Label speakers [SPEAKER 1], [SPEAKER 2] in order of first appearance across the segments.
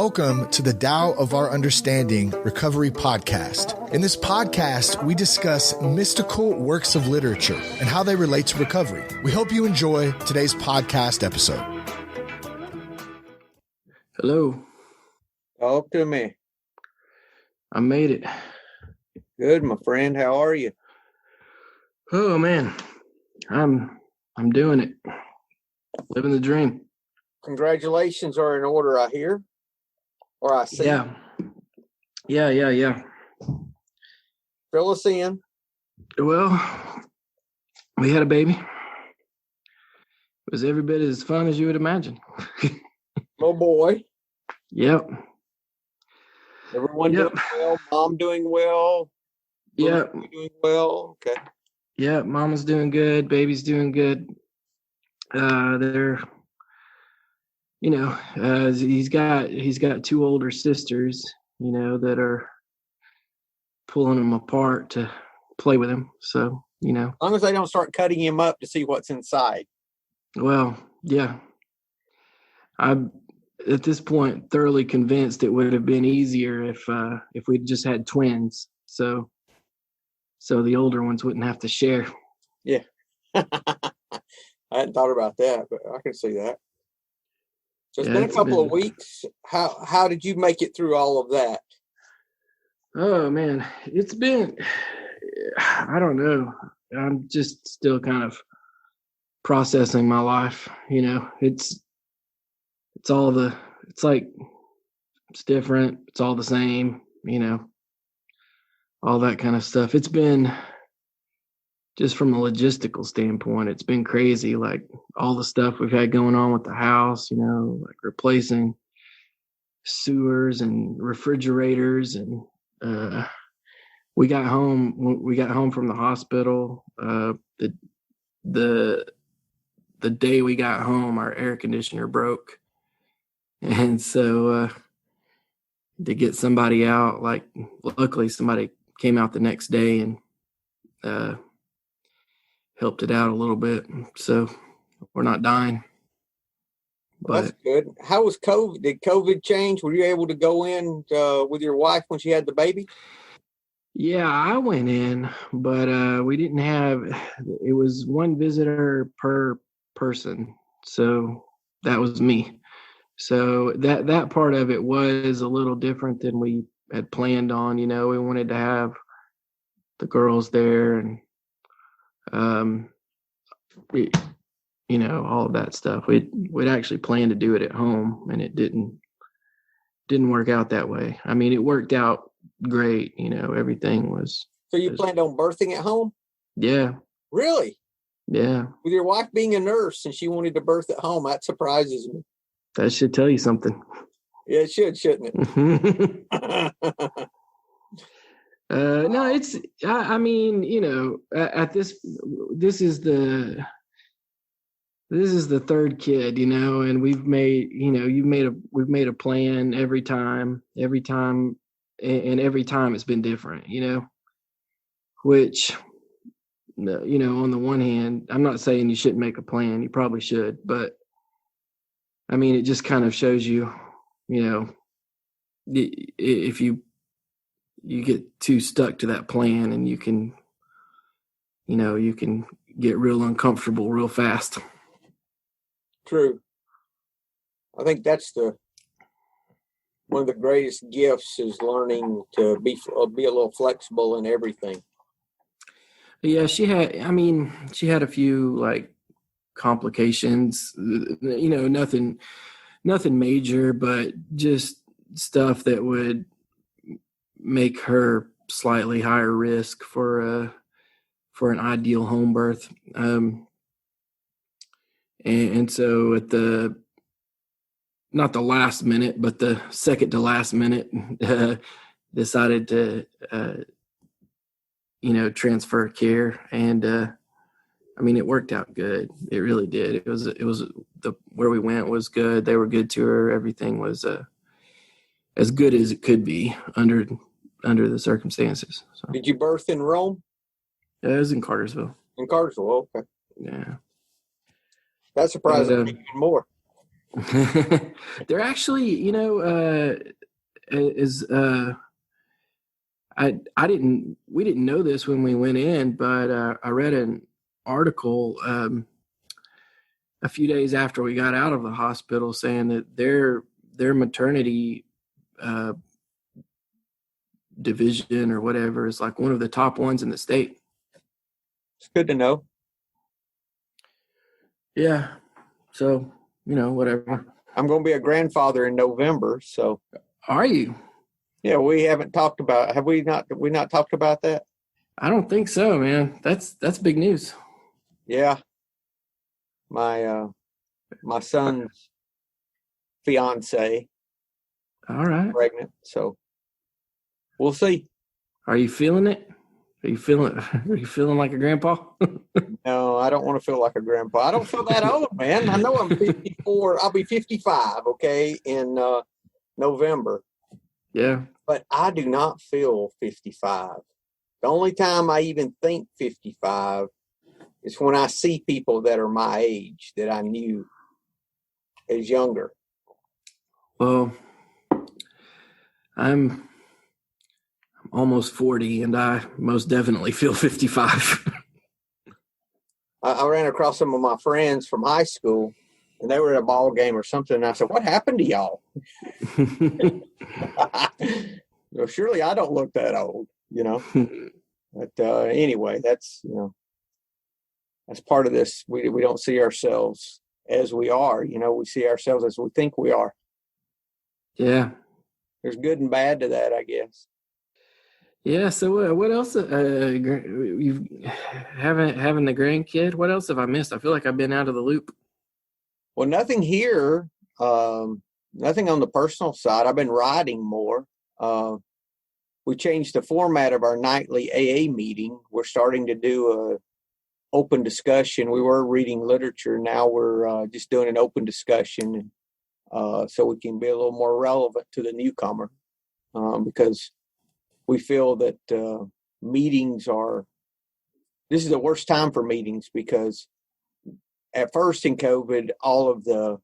[SPEAKER 1] Welcome to the Tao of Our Understanding Recovery Podcast. In this podcast, we discuss mystical works of literature and how they relate to recovery. We hope you enjoy today's podcast episode.
[SPEAKER 2] Hello.
[SPEAKER 3] Talk to me.
[SPEAKER 2] I made it.
[SPEAKER 3] Good, my friend. How are you?
[SPEAKER 2] Oh man, I'm doing it. Living the dream.
[SPEAKER 3] Congratulations are in order, I hear. Or I see.
[SPEAKER 2] Yeah.
[SPEAKER 3] Fill us in.
[SPEAKER 2] Well, we had a baby. It was every bit as fun as you would imagine.
[SPEAKER 3] Little boy.
[SPEAKER 2] Yep.
[SPEAKER 3] Everyone doing well. Mom doing well.
[SPEAKER 2] Yep.
[SPEAKER 3] Doing well. Okay.
[SPEAKER 2] Yeah, mama's doing good. Baby's doing good. They're, he's got two older sisters, that are pulling him apart to play with him. So,
[SPEAKER 3] As long as they don't start cutting him up to see what's inside.
[SPEAKER 2] Well, yeah. I'm at this point thoroughly convinced it would have been easier if we'd just had twins. So the older ones wouldn't have to share.
[SPEAKER 3] Yeah. I hadn't thought about that, but I can see that. So it's been a couple of weeks. How did you make it through all of that? Oh
[SPEAKER 2] man, it's been, I don't know. I'm just still kind of processing my life. It's different. It's all the same, all that kind of stuff. It's been, just from a logistical standpoint, it's been crazy. Like all the stuff we've had going on with the house, like replacing sewers and refrigerators. And we got home from the hospital. The day we got home, our air conditioner broke. And so to get somebody out, like luckily somebody came out the next day and helped it out a little bit, so we're not dying.
[SPEAKER 3] Well, that's good. How was COVID? Did COVID change? Were you able to go in with your wife when she had the baby?
[SPEAKER 2] Yeah, I went in, but we didn't have. It was one visitor per person, so that was me. So that part of it was a little different than we had planned on. We wanted to have the girls there and all of that stuff. We'd actually planned to do it at home, and it didn't work out that way. I mean, it worked out great. Everything was.
[SPEAKER 3] So you planned on birthing at home?
[SPEAKER 2] Yeah.
[SPEAKER 3] Really?
[SPEAKER 2] Yeah.
[SPEAKER 3] With your wife being a nurse and she wanted to birth at home, that surprises me.
[SPEAKER 2] That should tell you something.
[SPEAKER 3] Yeah, it should, shouldn't it?
[SPEAKER 2] No, it's, I mean, at this is the third kid, and we've made, we've made a plan every time, and every time it's been different, which, on the one hand, I'm not saying you shouldn't make a plan. You probably should, but I mean, it just kind of shows you, if you get too stuck to that plan, and you can get real uncomfortable real fast.
[SPEAKER 3] True. I think that's one of the greatest gifts is learning to be a little flexible in everything.
[SPEAKER 2] Yeah, she had a few like complications, nothing major, but just stuff that would make her slightly higher risk for an ideal home birth. And so at not the last minute, but the second to last minute, decided to, transfer care. And, it worked out good. It really did. It was where we went was good. They were good to her. Everything was, as good as it could be under the circumstances. So.
[SPEAKER 3] Did you birth in Rome?
[SPEAKER 2] Yeah, it was in Cartersville.
[SPEAKER 3] In Cartersville, okay.
[SPEAKER 2] Yeah.
[SPEAKER 3] That surprises me even more.
[SPEAKER 2] They're actually, we didn't know this when we went in, but I read an article a few days after we got out of the hospital saying that their maternity division or whatever is like one of the top ones in the state.
[SPEAKER 3] It's good to know.
[SPEAKER 2] Yeah. So, whatever.
[SPEAKER 3] I'm going to be a grandfather in November. So
[SPEAKER 2] are you?
[SPEAKER 3] Yeah, we haven't talked about, have we not talked about that?
[SPEAKER 2] I don't think so, man. That's big news.
[SPEAKER 3] Yeah. My son's fiance.
[SPEAKER 2] All right.
[SPEAKER 3] Pregnant. So we'll see.
[SPEAKER 2] Are you feeling it? Are you feeling like a grandpa?
[SPEAKER 3] No, I don't want to feel like a grandpa. I don't feel that old, man. I know I'm 54. I'll be 55, okay, in November.
[SPEAKER 2] Yeah.
[SPEAKER 3] But I do not feel 55. The only time I even think 55 is when I see people that are my age that I knew as younger.
[SPEAKER 2] Well, I'm almost 40, and I most definitely feel 55.
[SPEAKER 3] I ran across some of my friends from high school, and they were at a ball game or something, and I said, "What happened to y'all?" Well, surely I don't look that old, But anyway, that's that's part of this. We don't see ourselves as we are. We see ourselves as we think we are.
[SPEAKER 2] Yeah.
[SPEAKER 3] There's good and bad to that, I guess.
[SPEAKER 2] Yeah. So what else? You having the grandkid? What else have I missed? I feel like I've been out of the loop.
[SPEAKER 3] Well, nothing here. Nothing on the personal side. I've been writing more. We changed the format of our nightly AA meeting. We're starting to do a open discussion. We were reading literature. Now we're just doing an open discussion, so we can be a little more relevant to the newcomer, because we feel that this is the worst time for meetings, because at first in COVID, all of the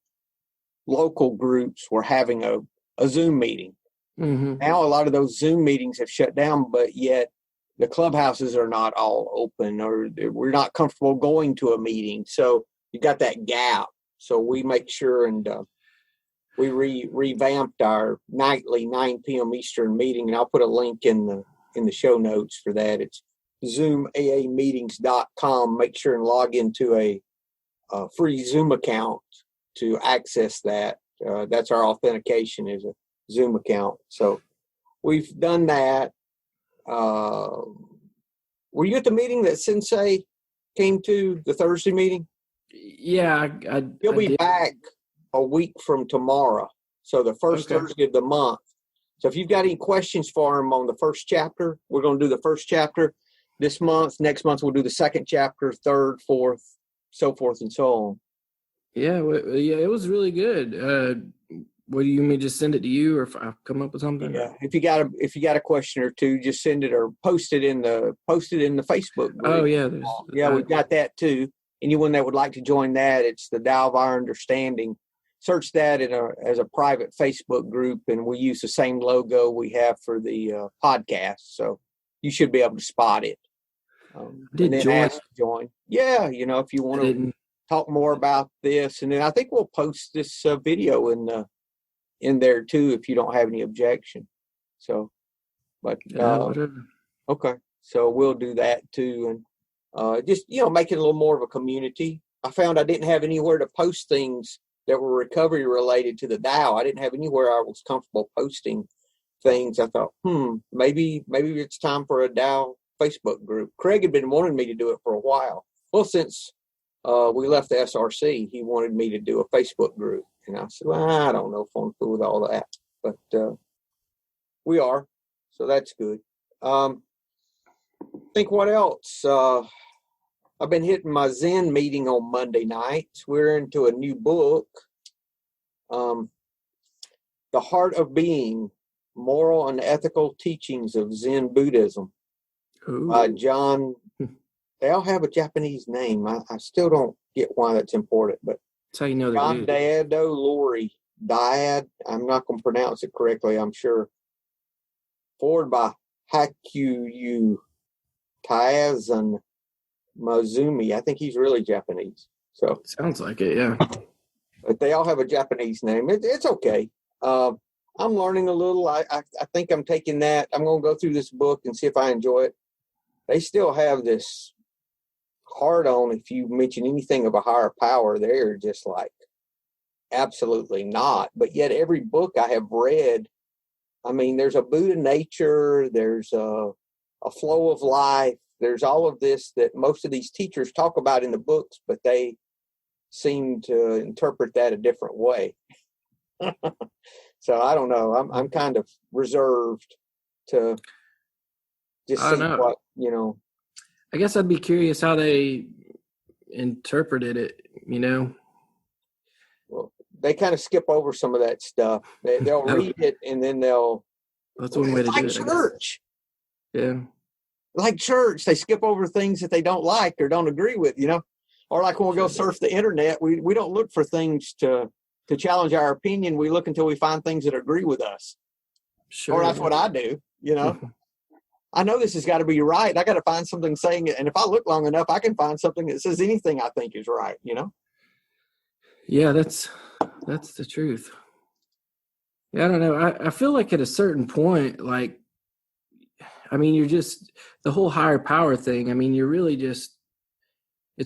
[SPEAKER 3] local groups were having a Zoom meeting.
[SPEAKER 2] Mm-hmm.
[SPEAKER 3] Now a lot of those Zoom meetings have shut down, but yet the clubhouses are not all open, or we're not comfortable going to a meeting. So you got that gap. So we make sure and we revamped our nightly 9 p.m. Eastern meeting, and I'll put a link in the show notes for that. It's zoomaameetings.com. Make sure and log into a free Zoom account to access that. That's our authentication, is a Zoom account. So we've done that. Were you at the meeting that Sensei came to, the Thursday meeting?
[SPEAKER 2] Yeah.
[SPEAKER 3] He'll be back a week from tomorrow. So the first Thursday of the month. So if you've got any questions for him on the first chapter, we're going to do the first chapter this month. Next month, we'll do the second chapter, third, fourth, so forth and so on.
[SPEAKER 2] Yeah. It was really good. What do you mean? Just send it to you, or if I come up with something?
[SPEAKER 3] Yeah. If you got a question or two, just send it or post it in the Facebook group.
[SPEAKER 2] Oh yeah.
[SPEAKER 3] We've got that too. Anyone that would like to join that, it's the Tao of Our Understanding. Search that as a private Facebook group, and we use the same logo we have for the podcast, so you should be able to spot it. Join. Yeah, if you want to talk more about this, and then I think we'll post this video in there too if you don't have any objection. So, but
[SPEAKER 2] whatever.
[SPEAKER 3] Okay, so we'll do that too, and just make it a little more of a community. I found I didn't have anywhere to post things that were recovery related to the Tao. I didn't have anywhere I was comfortable posting things. I thought, maybe it's time for a Tao Facebook group. Craig had been wanting me to do it for a while. Well, since we left the SRC, he wanted me to do a Facebook group. And I said, well, I don't know if I'm cool with all that. But we are. So that's good. Think what else? I've been hitting my Zen meeting on Monday nights. We're into a new book, The Heart of Being, Moral and Ethical Teachings of Zen Buddhism. By John. They all have a Japanese name. I still don't get why that's important, but
[SPEAKER 2] That's how you know they're
[SPEAKER 3] John
[SPEAKER 2] good.
[SPEAKER 3] Diad. I'm not going to pronounce it correctly, I'm sure. Forward by Hakuyu Taizan Mazumi. I think he's really Japanese. So
[SPEAKER 2] sounds like it, yeah.
[SPEAKER 3] But they all have a Japanese name. It's okay. I'm learning a little. I think I'm taking that. I'm going to go through this book and see if I enjoy it. They still have this hard on if you mention anything of a higher power. They're just like, absolutely not. But yet every book I have read, I mean, there's a Buddha nature, there's a flow of life, there's all of this that most of these teachers talk about in the books, but they seem to interpret that a different way. So I don't know. I'm kind of reserved to just see what, you know.
[SPEAKER 2] I guess I'd be curious how they interpreted it, you know.
[SPEAKER 3] Well, they kind of skip over some of that stuff. They'll read it and then they'll.
[SPEAKER 2] That's one way to do it.
[SPEAKER 3] Church.
[SPEAKER 2] Yeah.
[SPEAKER 3] Like church, they skip over things that they don't like or don't agree with, you know. Or like when we go surf the internet, we don't look for things to challenge our opinion. We look until we find things that agree with us.
[SPEAKER 2] Sure.
[SPEAKER 3] Or that's what I do, you know. I know this has got to be right. I got to find something saying it. And if I look long enough, I can find something that says anything I think is right, you know.
[SPEAKER 2] Yeah, that's the truth. Yeah, I don't know. I feel like at a certain point, like, I mean, you're just, the whole higher power thing, I mean, it's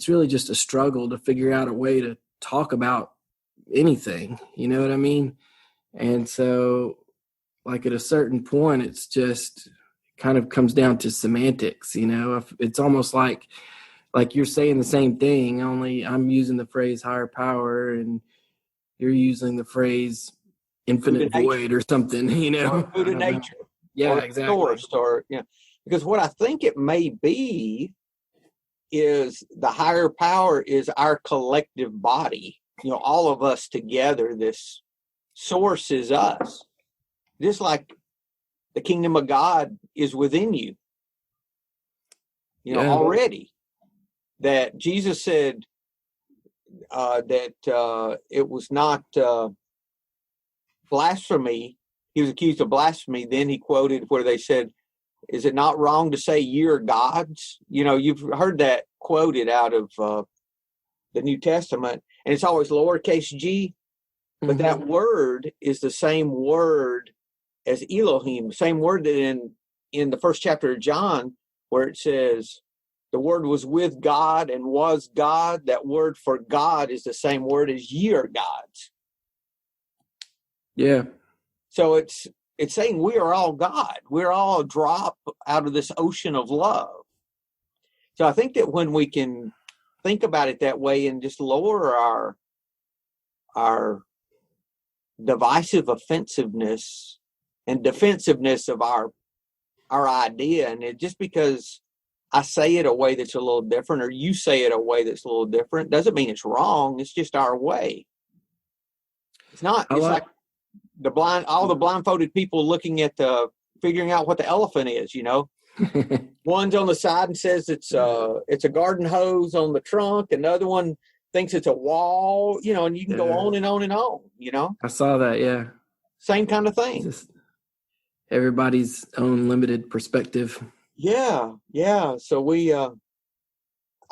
[SPEAKER 2] really just a struggle to figure out a way to talk about anything, you know what I mean? And so, like, at a certain point, it's just kind of comes down to semantics, you know? It's almost like you're saying the same thing, only I'm using the phrase higher power and you're using the phrase infinite void or something, you know?
[SPEAKER 3] Or Buddha nature.
[SPEAKER 2] Yeah,
[SPEAKER 3] or
[SPEAKER 2] exactly.
[SPEAKER 3] Source, or, you know, because what I think it may be is the higher power is our collective body. You know, all of us together, this source is us. Just like the kingdom of God is within you. You know, already. That Jesus said that it was not blasphemy. He was accused of blasphemy. Then he quoted where they said, is it not wrong to say you're gods? You know, you've heard that quoted out of the New Testament, and it's always lowercase g, but that word is the same word as Elohim, same word that in the first chapter of John, where it says the word was with God and was God. That word for God is the same word as ye are gods.
[SPEAKER 2] Yeah.
[SPEAKER 3] So it's saying we are all God. We're all a drop out of this ocean of love. So I think that when we can think about it that way and just lower our divisive offensiveness and defensiveness of our idea, and it just because I say it a way that's a little different or you say it a way that's a little different doesn't mean it's wrong. It's just our way. It's not. It's like all the blindfolded people looking at figuring out what the elephant is, you know. One's on the side and says it's a garden hose on the trunk, and the other one thinks it's a wall, you know, and you can go on and on and on, you know.
[SPEAKER 2] I saw that, yeah.
[SPEAKER 3] Same kind of thing.
[SPEAKER 2] Just everybody's own limited perspective.
[SPEAKER 3] Yeah. So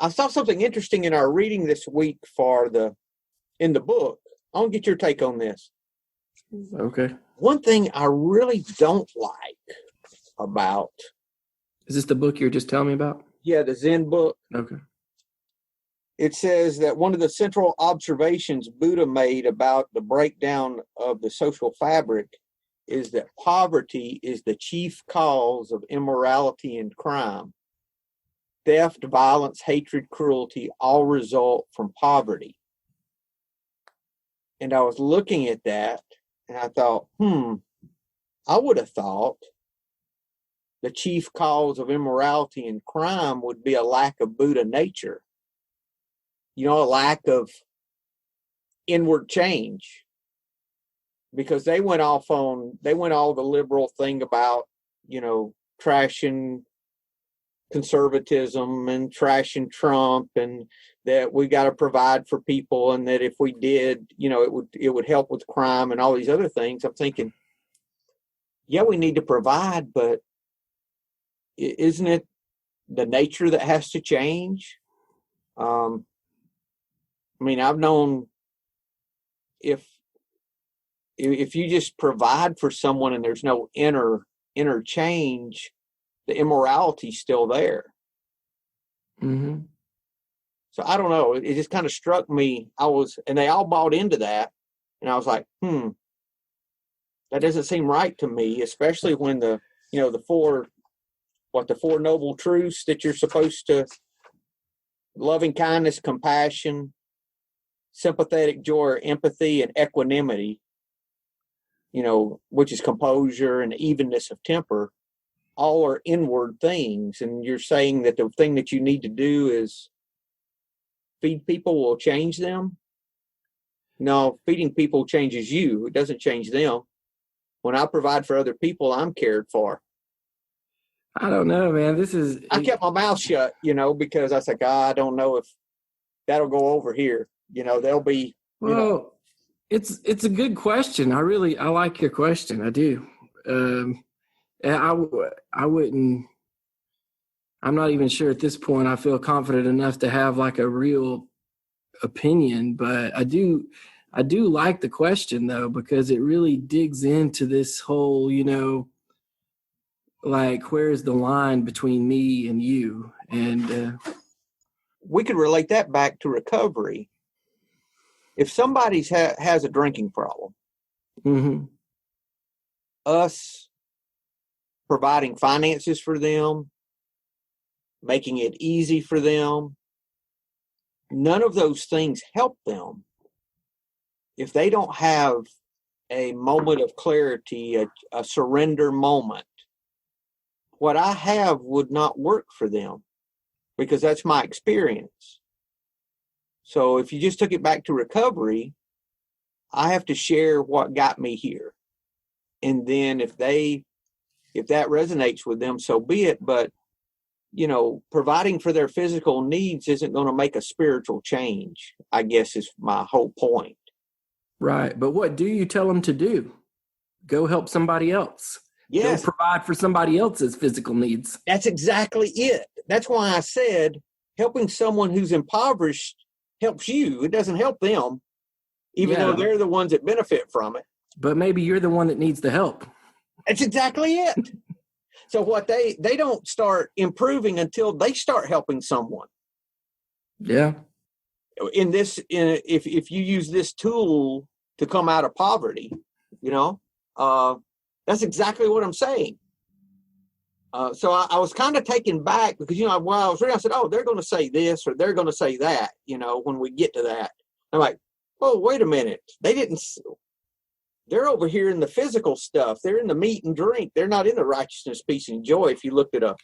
[SPEAKER 3] I saw something interesting in our reading this week in the book. I want to get your take on this.
[SPEAKER 2] Okay.
[SPEAKER 3] One thing I really don't like about...
[SPEAKER 2] Is this the book you were just telling me about?
[SPEAKER 3] Yeah, the Zen book.
[SPEAKER 2] Okay.
[SPEAKER 3] It says that one of the central observations Buddha made about the breakdown of the social fabric is that poverty is the chief cause of immorality and crime. Theft, violence, hatred, cruelty all result from poverty. And I was looking at that and I thought, I would have thought the chief cause of immorality and crime would be a lack of Buddha nature. You know, a lack of inward change. Because they went all the liberal thing about, you know, trashing conservatism and trashing Trump, and that we got to provide for people, and that if we did, it would help with crime and all these other things. I'm thinking, yeah, we need to provide, but isn't it the nature that has to change? I mean, I've known if you just provide for someone and there's no inner change, the immorality's still there.
[SPEAKER 2] Mm-hmm.
[SPEAKER 3] So I don't know. It just kind of struck me. And they all bought into that, and I was like, that doesn't seem right to me, especially when the four noble truths that you're supposed to: loving kindness, compassion, sympathetic joy or empathy, and equanimity, which is composure and evenness of temper, all are inward things. And you're saying that the thing that you need to do is feed people will change them? No, feeding people changes you. It doesn't change them. When I provide for other people, I'm cared for.
[SPEAKER 2] I don't know, man.
[SPEAKER 3] I kept my mouth shut, because I said, God, I don't know if that'll go over here. They'll be.
[SPEAKER 2] Well, it's a good question. I like your question. I do. I wouldn't. I'm not even sure at this point I feel confident enough to have like a real opinion, but I do like the question though, because it really digs into this whole, like, where's the line between me and you? And
[SPEAKER 3] we could relate that back to recovery. If somebody has a drinking problem,
[SPEAKER 2] mm-hmm.
[SPEAKER 3] us providing finances for them, making it easy for them, none of those things help them if they don't have a moment of clarity, a surrender moment. What I have would not work for them, because that's my experience. So if you just took it back to recovery, I have to share what got me here. And then if that resonates with them, so be it. But, providing for their physical needs isn't going to make a spiritual change, I guess, is my whole point.
[SPEAKER 2] Right. But what do you tell them to do? Go help somebody else.
[SPEAKER 3] Yes.
[SPEAKER 2] Go provide for somebody else's physical needs.
[SPEAKER 3] That's exactly it. That's why I said helping someone who's impoverished helps you. It doesn't help them, even though they're the ones that benefit from it.
[SPEAKER 2] But maybe you're the one that needs the help. That's
[SPEAKER 3] exactly it. So what they don't start improving until they start helping someone.
[SPEAKER 2] Yeah.
[SPEAKER 3] If you use this tool to come out of poverty, that's exactly what I'm saying. So I was kind of taken back because, while I was reading, I said, oh, they're going to say this or they're going to say that, when we get to that. I'm like, oh, wait a minute. They're over here in the physical stuff. They're in the meat and drink. They're not in the righteousness, peace, and joy. If you looked at a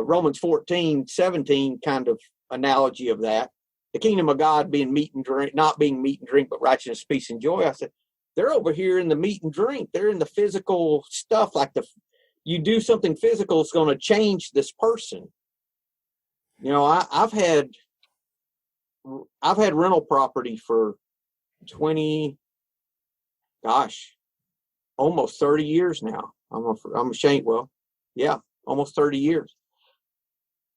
[SPEAKER 3] Romans 14:17 kind of analogy of that, the kingdom of God being meat and drink, not being meat and drink, but righteousness, peace, and joy. I said, they're over here in the meat and drink. They're in the physical stuff. Like you do something physical, it's going to change this person. I've had rental property for almost 30 years now. I'm ashamed. Well, yeah, almost 30 years.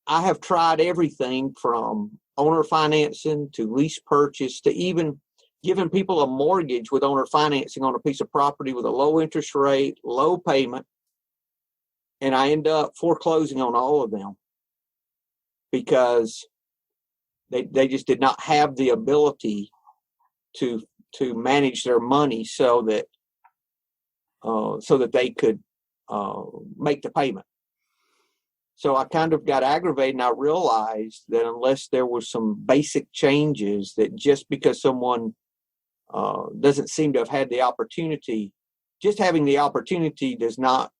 [SPEAKER 3] I have tried everything from owner financing to lease purchase to even giving people a mortgage with owner financing on a piece of property with a low interest rate, low payment. And I end up foreclosing on all of them because they just did not have the ability to manage their money so that they could make the payment. So I kind of got aggravated, and I realized that unless there was some basic changes, that just because someone doesn't seem to have had the opportunity, just having the opportunity is not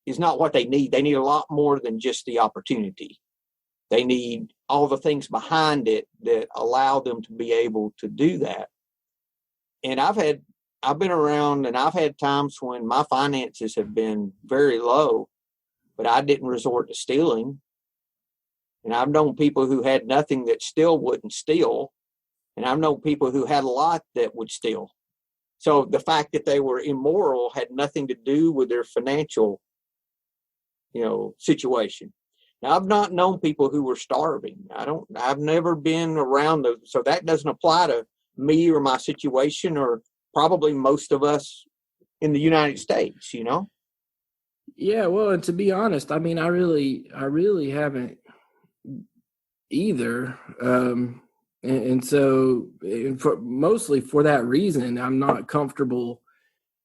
[SPEAKER 3] what they need. They need a lot more than just the opportunity. They need all the things behind it that allow them to be able to do that. And I've been around, and I've had times when my finances have been very low, but I didn't resort to stealing. And I've known people who had nothing that still wouldn't steal. And I've known people who had a lot that would steal. So the fact that they were immoral had nothing to do with their financial, situation. Now, I've not known people who were starving. I've never been around those. So that doesn't apply to me or my situation, or probably most of us in the United States,
[SPEAKER 2] Yeah, well, and to be honest, I mean, I really haven't either. Mostly for that reason, I'm not comfortable,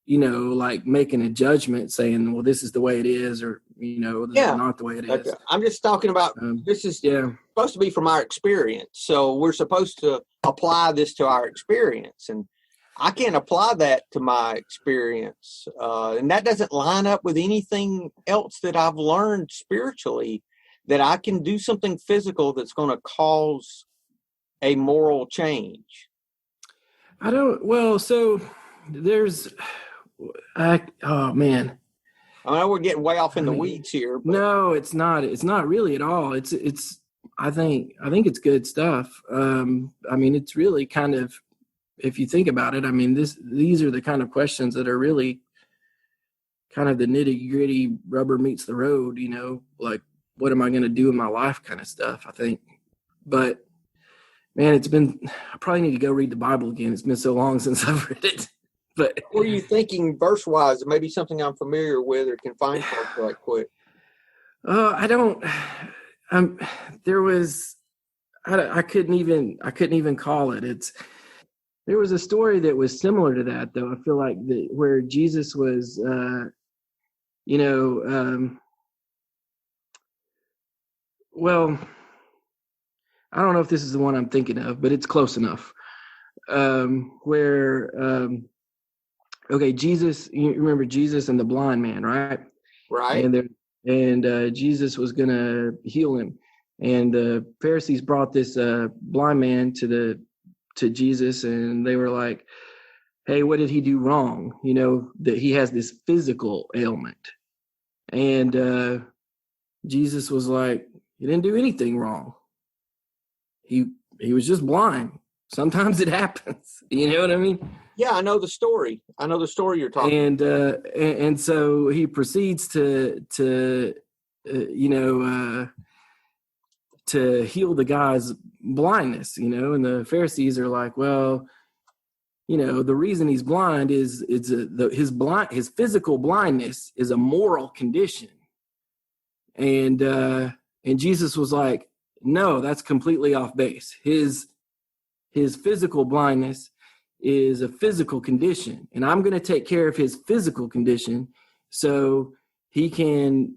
[SPEAKER 2] like making a judgment saying, well, this is the way it is, or, this is not the way it is.
[SPEAKER 3] I'm just talking about, this is supposed to be from our experience. So we're supposed to apply this to our experience. And I can't apply that to my experience. And that doesn't line up with anything else that I've learned spiritually, that I can do something physical that's going to cause a moral change.
[SPEAKER 2] So there's, oh man.
[SPEAKER 3] I know we're getting way off in the weeds here. But.
[SPEAKER 2] No, it's not. It's not really at all. I think it's good stuff. It's really kind of, if you think about it, these are the kind of questions that are really kind of the nitty gritty, rubber meets the road, like what am I going to do in my life kind of stuff, I think. But man, I probably need to go read the Bible again. It's been so long since I've read it. But
[SPEAKER 3] what are you thinking verse-wise? Maybe something I'm familiar with or can find for right quick.
[SPEAKER 2] I couldn't even call it. There was a story that was similar to that, though. I feel like where Jesus was, well, I don't know if this is the one I'm thinking of, but it's close enough. Jesus, you remember Jesus and the blind man, right?
[SPEAKER 3] Right.
[SPEAKER 2] And Jesus was going to heal him. And the Pharisees brought this blind man to Jesus, and they were like, hey, what did he do wrong? That he has this physical ailment. And Jesus was like, he didn't do anything wrong. He was just blind. Sometimes it happens. You know what I mean?
[SPEAKER 3] Yeah, I know the story. You're talking.
[SPEAKER 2] And so he proceeds to heal the guy's blindness, and the Pharisees are like, well, the reason he's blind is his physical blindness is a moral condition. And Jesus was like, no, that's completely off base. His physical blindness is a physical condition, and I'm going to take care of his physical condition so he can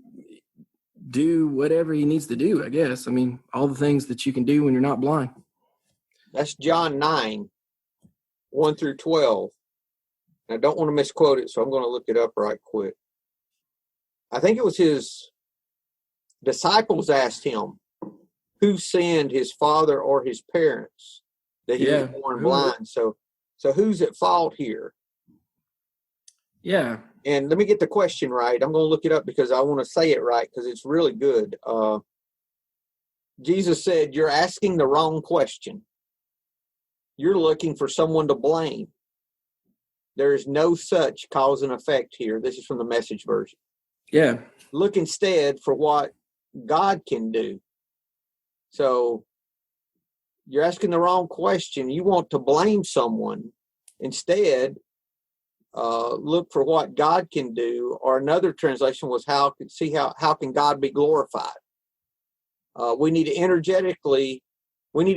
[SPEAKER 2] do whatever he needs to do, I guess. All the things that you can do when you're not blind.
[SPEAKER 3] That's John 9, 1 through 12. I don't want to misquote it, so I'm going to look it up right quick. I think it was his disciples asked him, who sinned, his father or his parents, that he was born blind? So who's at fault here?
[SPEAKER 2] Yeah.
[SPEAKER 3] And let me get the question right. I'm going to look it up because I want to say it right because it's really good. Jesus said, you're asking the wrong question. You're looking for someone to blame. There is no such cause and effect here. This is from the Message version.
[SPEAKER 2] Yeah.
[SPEAKER 3] Look instead for what God can do. So you're asking the wrong question. You want to blame someone. Instead, look for what God can do. Or another translation was how can God be glorified? We need to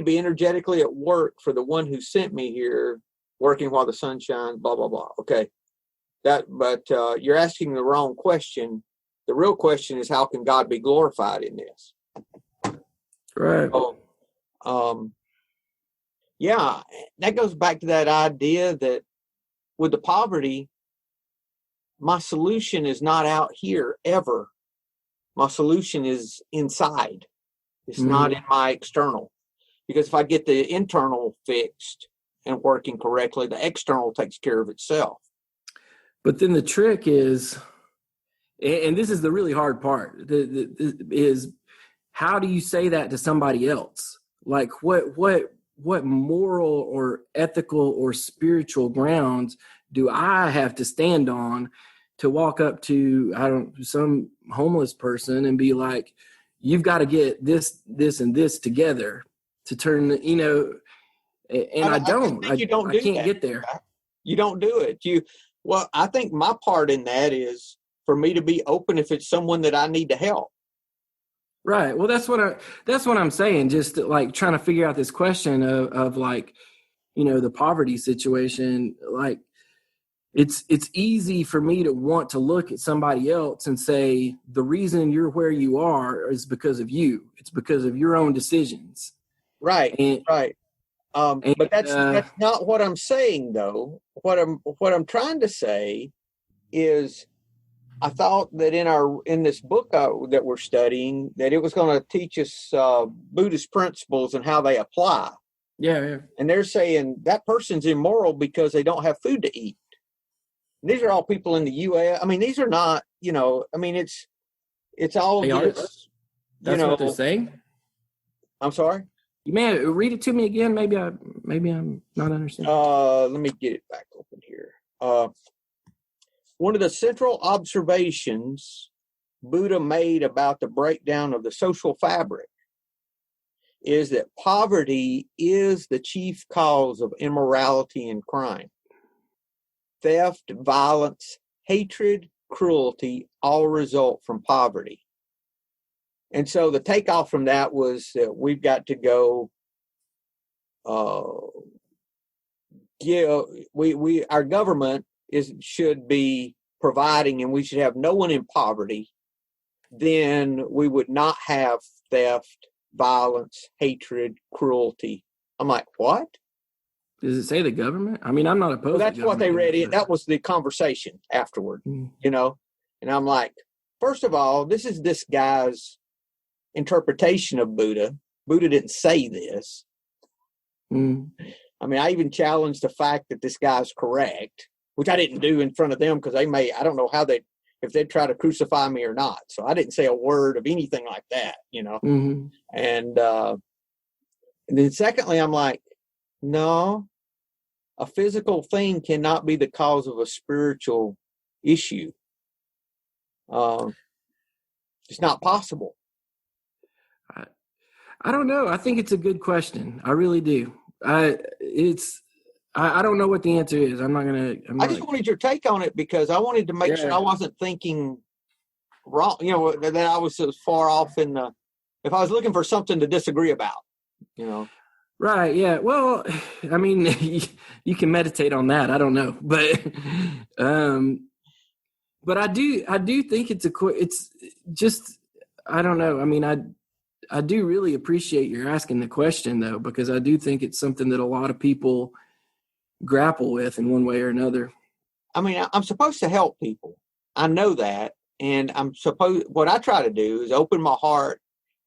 [SPEAKER 3] be energetically at work for the one who sent me here, working while the sun shines, blah, blah, blah. Okay. But you're asking the wrong question. The real question is, how can God be glorified in this?
[SPEAKER 2] Right.
[SPEAKER 3] So, yeah, that goes back to that idea that with the poverty, my solution is not out here ever. My solution is inside. It's not in my external. Because if I get the internal fixed and working correctly, the external takes care of itself.
[SPEAKER 2] But then the trick is, and this is the really hard part, is how do you say that to somebody else? Like what moral or ethical or spiritual grounds do I have to stand on to walk up to some homeless person and be like, you've got to get this and this together to turn, and I can't get there.
[SPEAKER 3] You don't do it. Well, I think my part in that is for me to be open if it's someone that I need to help.
[SPEAKER 2] Right. Well, that's what I'm saying. Just like trying to figure out this question of like, the poverty situation. Like, it's easy for me to want to look at somebody else and say, the reason you're where you are is because of you. It's because of your own decisions.
[SPEAKER 3] Right. Right. But that's not what I'm saying, though. What I'm trying to say is, I thought that in this book that we're studying, that it was going to teach us Buddhist principles and how they apply.
[SPEAKER 2] Yeah.
[SPEAKER 3] And they're saying that person's immoral because they don't have food to eat. And these are all people in the U.S. I mean, these are not, it's all this.
[SPEAKER 2] That's what they're saying.
[SPEAKER 3] I'm sorry.
[SPEAKER 2] You may read it to me again. Maybe I'm not understanding.
[SPEAKER 3] Let me get it back open here. One of the central observations Buddha made about the breakdown of the social fabric is that poverty is the chief cause of immorality and crime. Theft, violence, hatred, cruelty all result from poverty. And so the takeoff from that was that we've got to go, our government should be providing, and we should have no one in poverty. Then we would not have theft, violence, hatred, cruelty. I'm like, what?
[SPEAKER 2] Does it say the government? I mean, I'm not opposed.
[SPEAKER 3] Well, that's what they read. That was the conversation afterward, And I'm like, first of all, this is this guy's interpretation of Buddha. Buddha didn't say this. I mean, I even challenged the fact that this guy's correct, which I didn't do in front of them because I don't know if they'd try to crucify me or not. So I didn't say a word of anything like that, And then secondly, I'm like, no, a physical thing cannot be the cause of a spiritual issue. It's not possible.
[SPEAKER 2] I don't know. I think it's a good question. I really do. I don't know what the answer is. I
[SPEAKER 3] just wanted your take on it because I wanted to make sure I wasn't thinking wrong, that I was so far off if I was looking for something to disagree about,
[SPEAKER 2] Right. Yeah. Well, I mean, you can meditate on that. I don't know, but I do think it's just, I don't know. I mean, I do really appreciate your asking the question though, because I do think it's something that a lot of people grapple with in one way or another.
[SPEAKER 3] I mean, I'm supposed to help people. I know that. And what I try to do is open my heart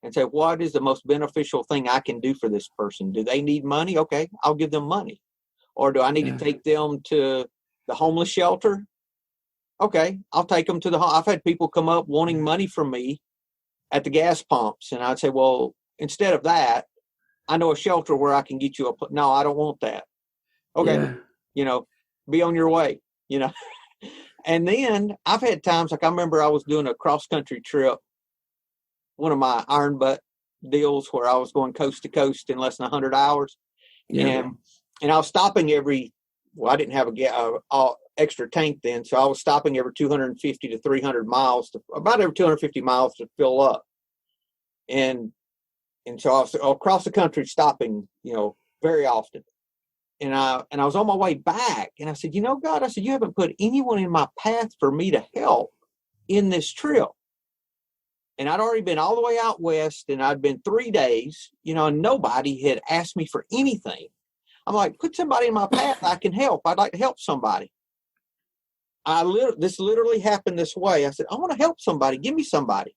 [SPEAKER 3] and say, what is the most beneficial thing I can do for this person? Do they need money? Okay, I'll give them money. Or do I need to take them to the homeless shelter? Okay, I'll take them to I've had people come up wanting money from me at the gas pumps. And I'd say, well, instead of that, I know a shelter where I can get you no, I don't want that. Okay. Yeah. Be on your way, And then I've had times, like I remember I was doing a cross-country trip, one of my iron butt deals where I was going coast to coast in less than 100 hours. Yeah. And I was stopping I didn't have a extra tank then. So I was stopping every 250 to 300 miles, about every 250 miles to fill up. And so I was across the country stopping, very often. And I was on my way back and I said, God, I said, you haven't put anyone in my path for me to help in this trip. And I'd already been all the way out west and I'd been 3 days, and nobody had asked me for anything. I'm like, put somebody in my path I can help. I'd like to help somebody. This literally happened this way. I said, I want to help somebody. Give me somebody.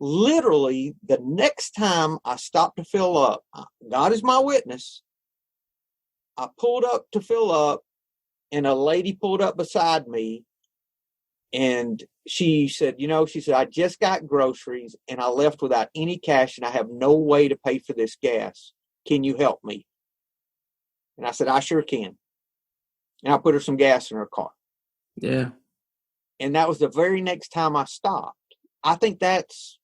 [SPEAKER 3] Literally, the next time I stopped to fill up, God is my witness. I pulled up to fill up, and a lady pulled up beside me, And she said, I just got groceries and I left without any cash and I have no way to pay for this gas. Can you help me? And I said, I sure can. And I put her some gas in her car.
[SPEAKER 2] Yeah.
[SPEAKER 3] And that was the very next time I stopped. I think that's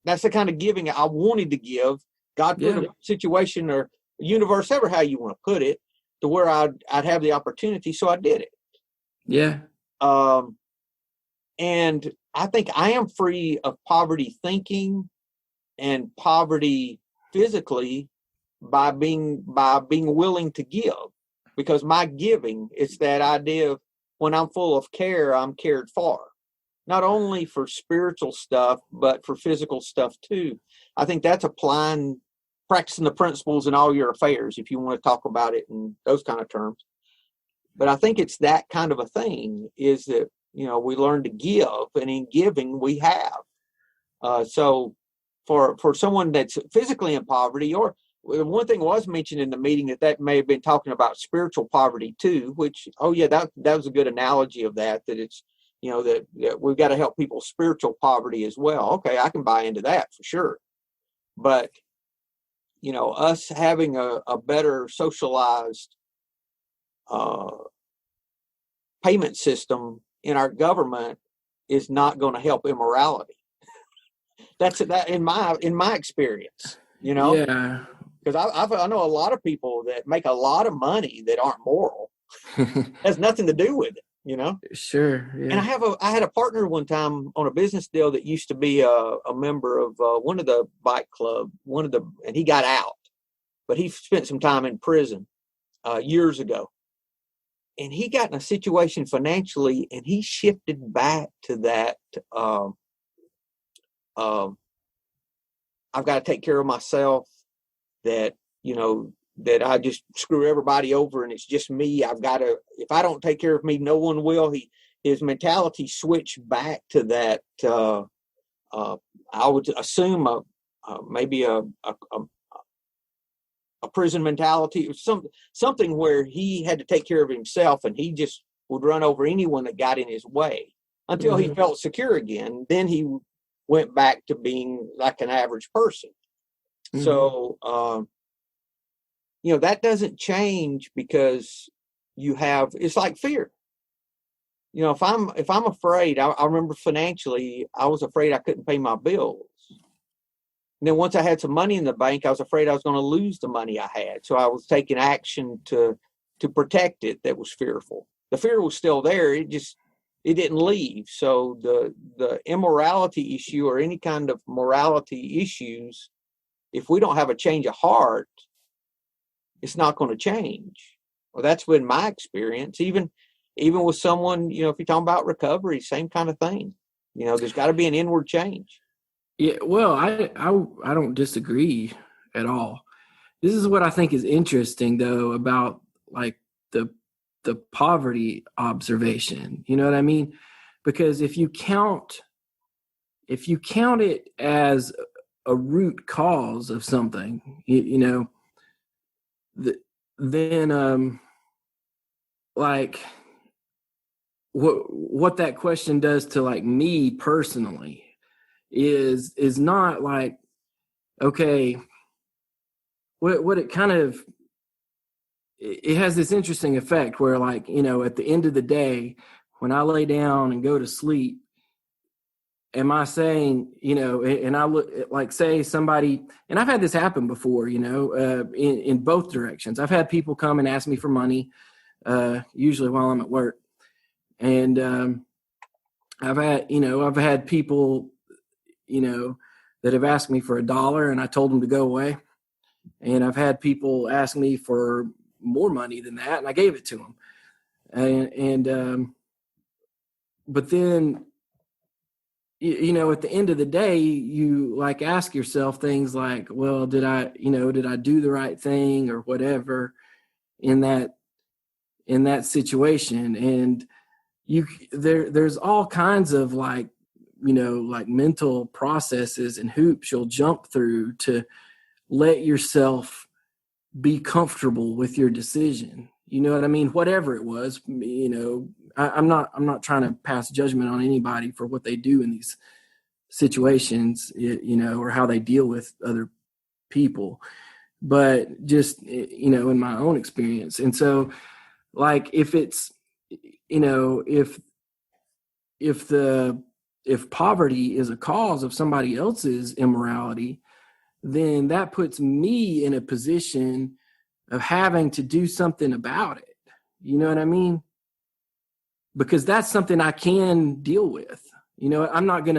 [SPEAKER 3] the kind of giving I wanted to give. God put a situation or universe, ever how you want to put it, to where I'd have the opportunity. So I did it.
[SPEAKER 2] Yeah.
[SPEAKER 3] And I think I am free of poverty thinking and poverty physically by being willing to give, because my giving is that idea of when I'm full of care, I'm cared for, not only for spiritual stuff, but for physical stuff too. I think that's practicing the principles in all your affairs, if you want to talk about it in those kind of terms. But I think it's that kind of a thing, is that, we learn to give, and in giving we have. So for someone that's physically in poverty, or one thing was mentioned in the meeting that may have been talking about spiritual poverty too, which, that was a good analogy of that it's, that we've got to help people spiritual poverty as well. Okay, I can buy into that for sure. But, us having a better socialized payment system in our government is not going to help immorality. That's that in my experience,
[SPEAKER 2] Yeah.
[SPEAKER 3] Because I know a lot of people that make a lot of money that aren't moral. Has nothing to do with it,
[SPEAKER 2] Sure. Yeah.
[SPEAKER 3] And I had a partner one time on a business deal that used to be a member of one of the bike club, and he got out, but he spent some time in prison years ago. And he got in a situation financially, and he shifted back to that. I've got to take care of myself. That that I just screw everybody over, and it's just me. If I don't take care of me, no one will. His mentality switched back to that. I would assume maybe a prison mentality, or something where he had to take care of himself, and he just would run over anyone that got in his way until he felt secure again. Then he went back to being like an average person. So, that doesn't change, because it's like fear. If I'm afraid, I remember financially, I was afraid I couldn't pay my bills. And then once I had some money in the bank, I was afraid I was going to lose the money I had. So I was taking action to protect it. That was fearful. The fear was still there. It didn't leave. So the immorality issue, or any kind of morality issues, if we don't have a change of heart, it's not going to change. Well, that's been my experience. Even with someone, if you're talking about recovery, same kind of thing. There's got to be an inward change.
[SPEAKER 2] Yeah, well, I don't disagree at all. This is what I think is interesting, though, about like the poverty observation. You know what I mean? Because if you count it as a root cause of something, then like what that question does to like me personally is not like, okay, what it kind of, it has this interesting effect where, like, at the end of the day, when I lay down and go to sleep, am I saying, and I look like, say somebody, and I've had this happen before, in both directions. I've had people come and ask me for money, usually while I'm at work. And I've had people, that have asked me for $1 and I told them to go away. And I've had people ask me for more money than that, and I gave it to them. But then, at the end of the day, you like ask yourself things like, well, did I do the right thing or whatever in that situation? And there's all kinds of like mental processes and hoops you'll jump through to let yourself be comfortable with your decision. You know what I mean? Whatever it was, I'm not trying to pass judgment on anybody for what they do in these situations, or how they deal with other people, but just, in my own experience. And so, like, if it's, if poverty is a cause of somebody else's immorality, then that puts me in a position of having to do something about it. You know what I mean? Because that's something I can deal with. I'm not going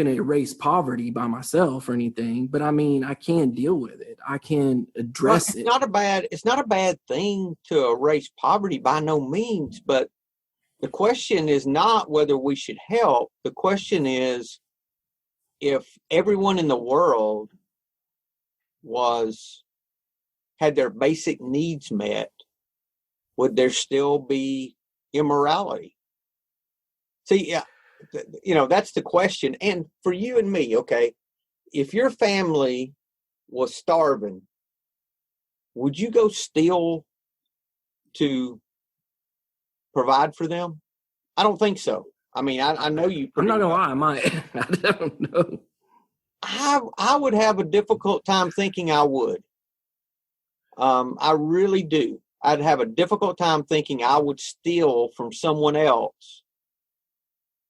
[SPEAKER 2] to erase poverty by myself or anything, but I mean, I can deal with it. I can address it.
[SPEAKER 3] It's not a bad thing to erase poverty by no means, but the question is not whether we should help. The question is, if everyone in the world had their basic needs met, would there still be immorality? See, that's the question. And for you and me, okay, if your family was starving, would you go steal to provide for them? I don't think so. I mean, I know you.
[SPEAKER 2] I'm not gonna lie, I might. I don't know.
[SPEAKER 3] I would have a difficult time thinking I would. I really do. I'd have a difficult time thinking I would steal from someone else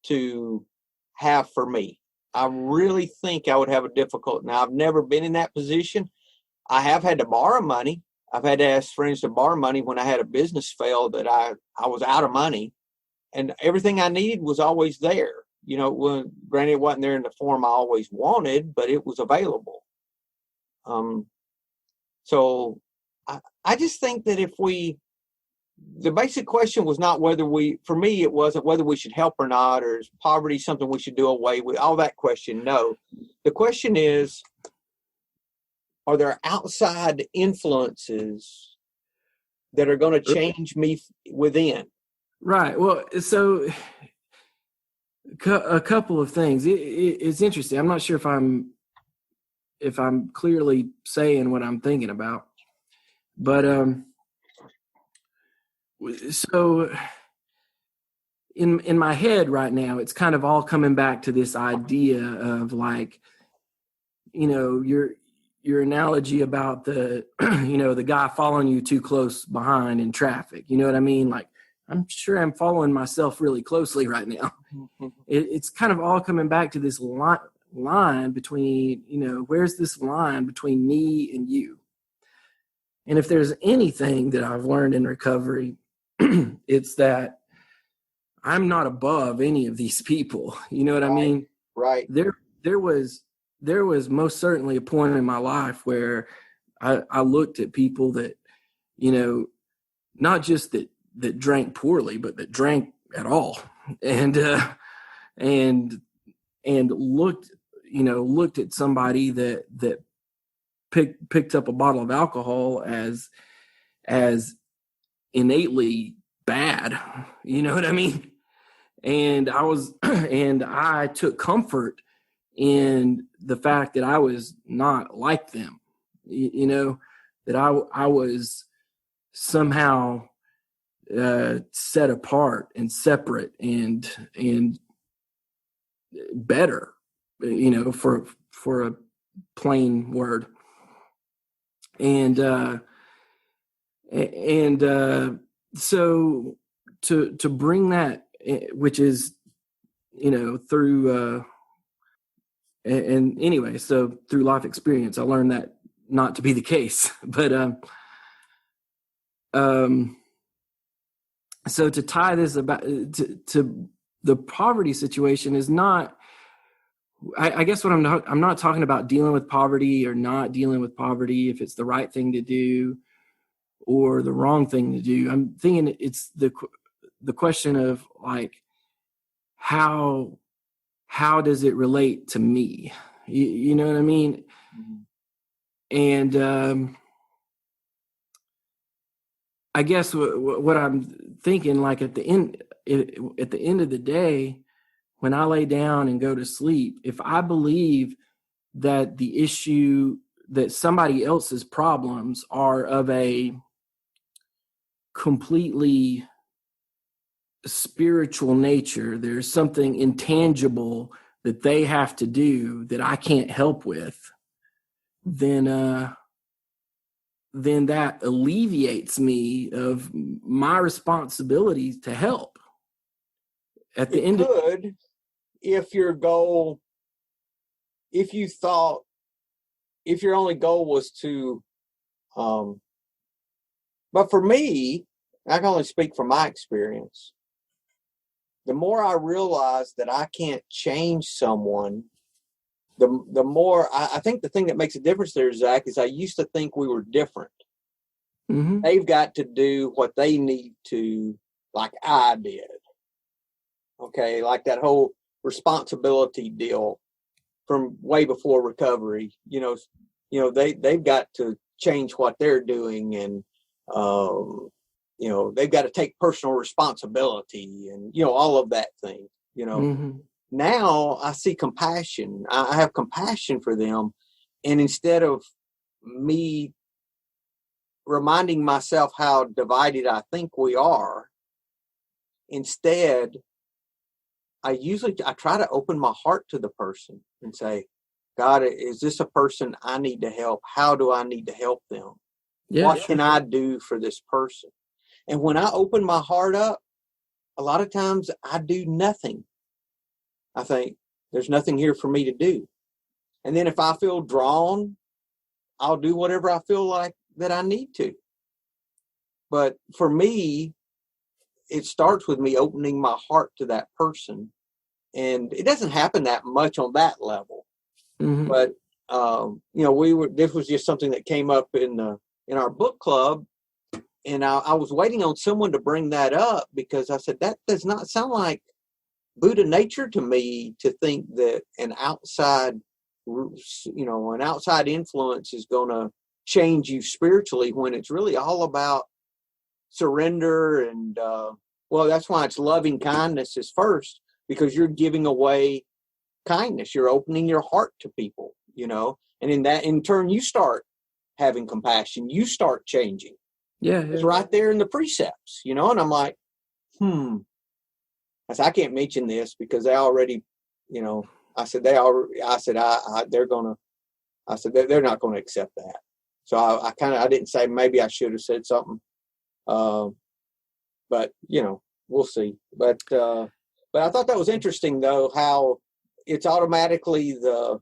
[SPEAKER 3] to have for me. I really think I would have a difficult. Now, I've never been in that position. I have had to borrow money. I've had to ask friends to borrow money when I had a business fail that I was out of money, and everything I needed was always there. Granted, it wasn't there in the form I always wanted, but it was available. So I just think that the basic question was not for me, it wasn't whether we should help or not, or is poverty something we should do away with, all that question. No, the question is, are there outside influences that are going to change me within?
[SPEAKER 2] Right. Well, so a couple of things. It's interesting. I'm not sure if I'm clearly saying what I'm thinking about, but so in my head right now, it's kind of all coming back to this idea of, like, your analogy about the the guy following you too close behind in traffic. You know what I mean? Like, I'm sure I'm following myself really closely right now. It's kind of all coming back to this line between, where's this line between me and you? And if there's anything that I've learned in recovery, it's that I'm not above any of these people. You know what I mean?
[SPEAKER 3] Right.
[SPEAKER 2] There was most certainly a point in my life where I looked at people that, not just that drank poorly, but that drank at all, and looked at somebody that picked up a bottle of alcohol as innately bad. You know what I mean? And I took comfort in the fact that I was not like them, that I was somehow set apart and separate and better, for a plain word. And so to bring that, which is, through, and anyway, so through life experience, I learned that not to be the case, but, so to tie this about to the poverty situation is not, I guess what I'm not talking about dealing with poverty or not dealing with poverty, if it's the right thing to do or the wrong thing to do. I'm thinking it's the question of, like, how does it relate to me? You know what I mean? And I guess what I'm thinking, like, at the end of the day, when I lay down and go to sleep, if I believe that the issue, that somebody else's problems are of a completely spiritual nature. There's something intangible that they have to do that I can't help with, then that alleviates me of my responsibility to help. At the end
[SPEAKER 3] if your goal, if your only goal was to, but for me, I can only speak from my experience. The more I realize that I can't change someone, the more I think the thing that makes a difference there, Zach, is I used to think we were different.
[SPEAKER 2] Mm-hmm.
[SPEAKER 3] They've got to do what they need to, like I did. Okay, like that whole responsibility deal from way before recovery. They've got to change what they're doing, and they've got to take personal responsibility, and all of that thing.
[SPEAKER 2] Mm-hmm.
[SPEAKER 3] Now I see compassion. I have compassion for them, and instead of me reminding myself how divided I think we are, instead I try to open my heart to the person and say, God, is this a person I need to help? How do I need to help them?
[SPEAKER 2] Yeah,
[SPEAKER 3] what can I do for this person? And when I open my heart up, a lot of times I do nothing. I think there's nothing here for me to do. And then if I feel drawn, I'll do whatever I feel like that I need to. But for me, it starts with me opening my heart to that person. And it doesn't happen that much on that level.
[SPEAKER 2] Mm-hmm.
[SPEAKER 3] But, this was just something that came up in our book club. And I was waiting on someone to bring that up, because I said, that does not sound like Buddha nature to me, to think that an outside influence is going to change you spiritually, when it's really all about surrender. And that's why it's loving kindness is first, because you're giving away kindness. You're opening your heart to people, and in turn you start having compassion. You start changing.
[SPEAKER 2] Yeah,
[SPEAKER 3] it's right there in the precepts, and I'm like, I said, I can't mention this because they already, I said they're not going to accept that. So I didn't say, maybe I should have said something. But we'll see. But I thought that was interesting, though, how it's automatically the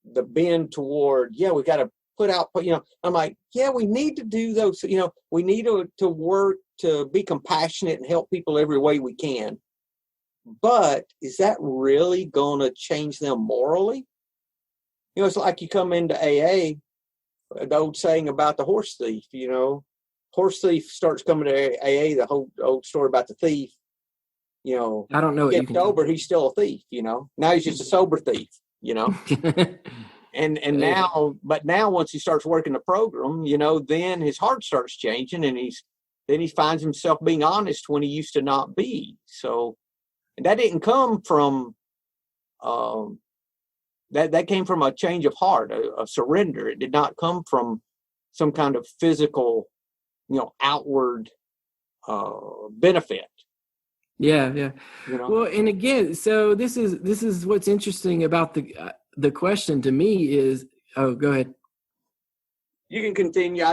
[SPEAKER 3] bend toward, we got to put out, I'm like, we need to do those, we need to work to be compassionate and help people every way we can. But is that really going to change them morally? It's like you come into AA, the old saying about the horse thief, horse thief starts coming to AA, the whole old story about the thief,
[SPEAKER 2] I don't know what you can
[SPEAKER 3] sober, he's still a thief, now he's just a sober thief, and now once he starts working the program, then his heart starts changing, and he finds himself being honest when he used to not be. So, and that didn't come from that came from a change of heart, a surrender. It did not come from some kind of physical, outward benefit.
[SPEAKER 2] Yeah. Well, and again, so this is what's interesting about the question to me is, oh, go ahead.
[SPEAKER 3] You can continue.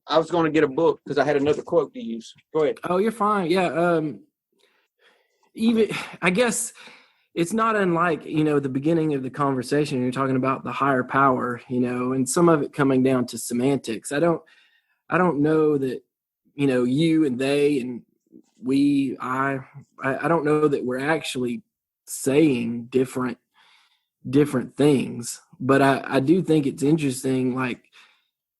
[SPEAKER 3] I was going to get a book because I had another quote to use. Go ahead.
[SPEAKER 2] Oh, you're fine. Yeah. Even, I guess it's not unlike, the beginning of the conversation, you're talking about the higher power, and some of it coming down to semantics. I don't know that, you and they and I don't know that we're actually saying different things, but I do think it's interesting, like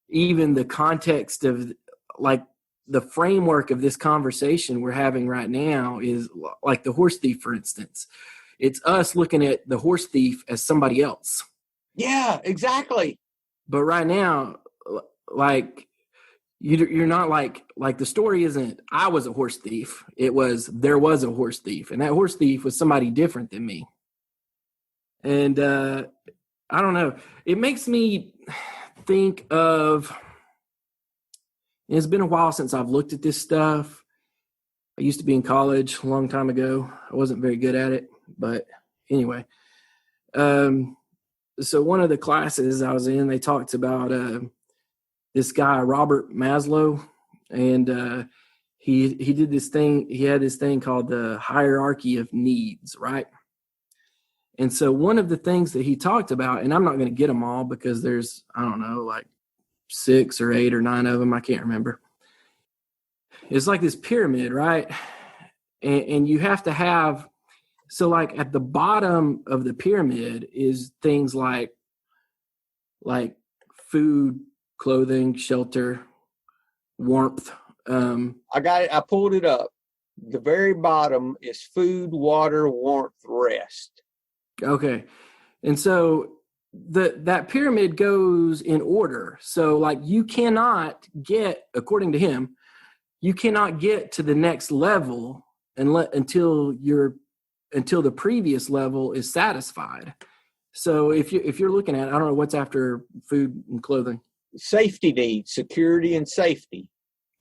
[SPEAKER 2] even the context of like the framework of this conversation we're having right now is like the horse thief, for instance. It's us looking at the horse thief as somebody else.
[SPEAKER 3] Yeah, exactly.
[SPEAKER 2] But right now, like you're not like the story isn't I was a horse thief. It was there was a horse thief, and that horse thief was somebody different than me. And I don't know. It makes me think of. It's been a while since I've looked at this stuff. I used to be in college a long time ago. I wasn't very good at it, but anyway. So one of the classes I was in, they talked about this guy, Robert Maslow, and he did this thing. He had this thing called the hierarchy of needs, right? And so one of the things that he talked about, and I'm not going to get them all because there's, I don't know, like 6 or 8 or 9 of them. I can't remember. It's like this pyramid, right? And you have to have, so like at the bottom of the pyramid is things like food, clothing, shelter, warmth.
[SPEAKER 3] I pulled it up. The very bottom is food, water, warmth, rest.
[SPEAKER 2] Okay. And so that pyramid goes in order. So like you cannot get, according to him, you cannot get to the next level until the previous level is satisfied. So if you're looking at, I don't know what's after food and clothing.
[SPEAKER 3] Safety needs, security and safety.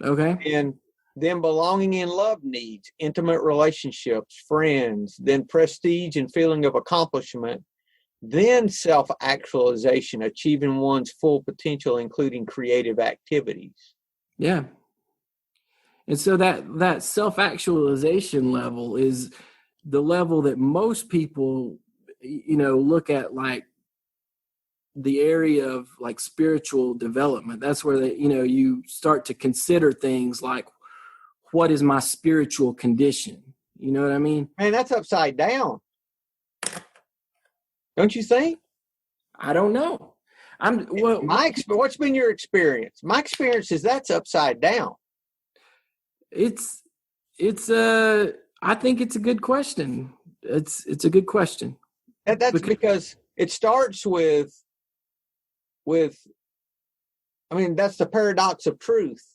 [SPEAKER 2] Okay.
[SPEAKER 3] And then belonging and love needs, intimate relationships, friends, then prestige and feeling of accomplishment, then self-actualization, achieving one's full potential, including creative activities.
[SPEAKER 2] Yeah. And so that self-actualization level is the level that most people, look at like the area of like spiritual development. That's where you start to consider things like, what is my spiritual condition? You know what I mean?
[SPEAKER 3] Man, that's upside down. Don't you think?
[SPEAKER 2] I don't know.
[SPEAKER 3] What's been your experience? My experience is that's upside down.
[SPEAKER 2] I think it's a good question. It's a good question.
[SPEAKER 3] That's because it starts with, I mean, that's the paradox of truth.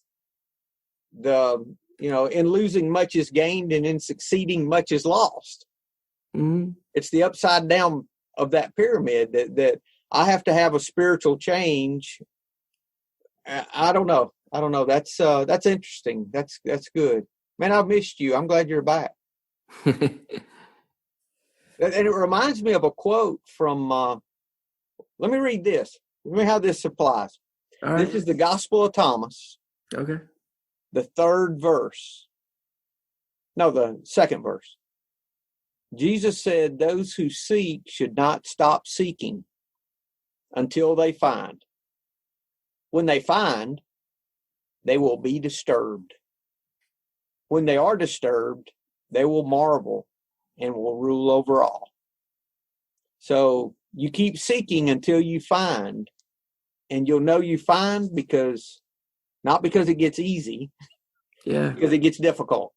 [SPEAKER 3] In losing much is gained, and in succeeding much is lost.
[SPEAKER 2] Mm-hmm.
[SPEAKER 3] It's the upside down of that pyramid that I have to have a spiritual change. I don't know. That's interesting. That's good. Man, I've missed you. I'm glad you're back. And it reminds me of a quote from, let me read this. Let me how this applies.
[SPEAKER 2] All right.
[SPEAKER 3] This is the Gospel of Thomas.
[SPEAKER 2] Okay.
[SPEAKER 3] The second verse. Jesus said, those who seek should not stop seeking until they find. When they find, they will be disturbed. When they are disturbed, they will marvel and will rule over all. So you keep seeking until you find, and you'll know you find not because it gets easy, because it gets difficult.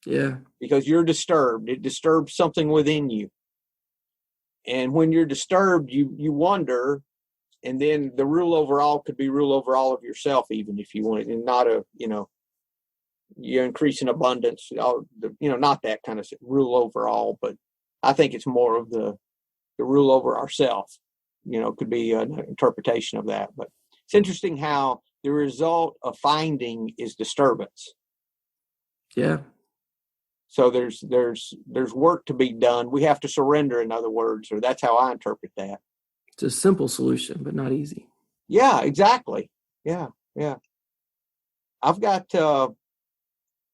[SPEAKER 2] Yeah.
[SPEAKER 3] Because you're disturbed. It disturbs something within you. And when you're disturbed, you wonder, and then the rule over all could be rule over all of yourself, even if you want it, and not you're increasing abundance, not that kind of rule over all, but I think it's more of the rule over ourselves, could be an interpretation of that. But it's interesting how the result of finding is disturbance.
[SPEAKER 2] Yeah.
[SPEAKER 3] So there's work to be done. We have to surrender, in other words, or that's how I interpret that.
[SPEAKER 2] It's a simple solution, but not easy.
[SPEAKER 3] Yeah, exactly. Yeah. I've got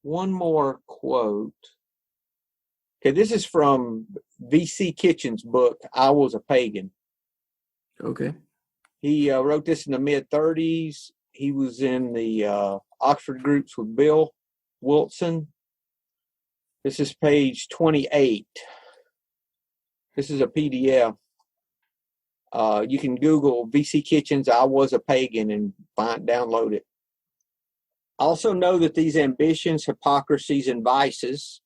[SPEAKER 3] one more quote. Okay, this is from V.C. Kitchen's book, I Was a Pagan.
[SPEAKER 2] Okay.
[SPEAKER 3] He wrote this in the mid-30s. He was in the Oxford groups with Bill Wilson. This is page 28. This is a PDF. You can Google V.C. Kitchen's I Was a Pagan and download it. Also know that these ambitions, hypocrisies, and vices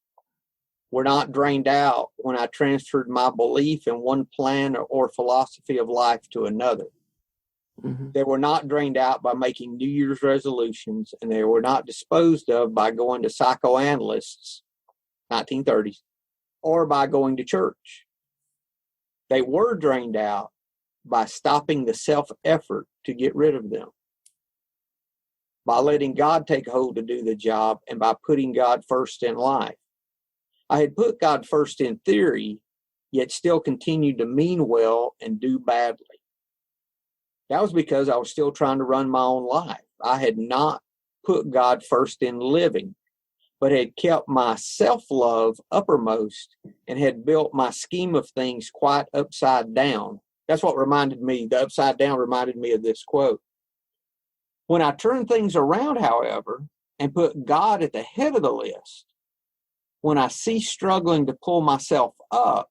[SPEAKER 3] were not drained out when I transferred my belief in one plan or philosophy of life to another. Mm-hmm. They were not drained out by making New Year's resolutions, and they were not disposed of by going to psychoanalysts, 1930s, or by going to church. They were drained out by stopping the self-effort to get rid of them. by letting God take hold to do the job, and by putting God first in life. I had put God first in theory, yet still continued to mean well and do badly. That was because I was still trying to run my own life. I had not put God first in living, but had kept my self-love uppermost and had built my scheme of things quite upside down. That's what reminded me, the upside down reminded me of this quote. When I turned things around, however, and put God at the head of the list, when I ceased struggling to pull myself up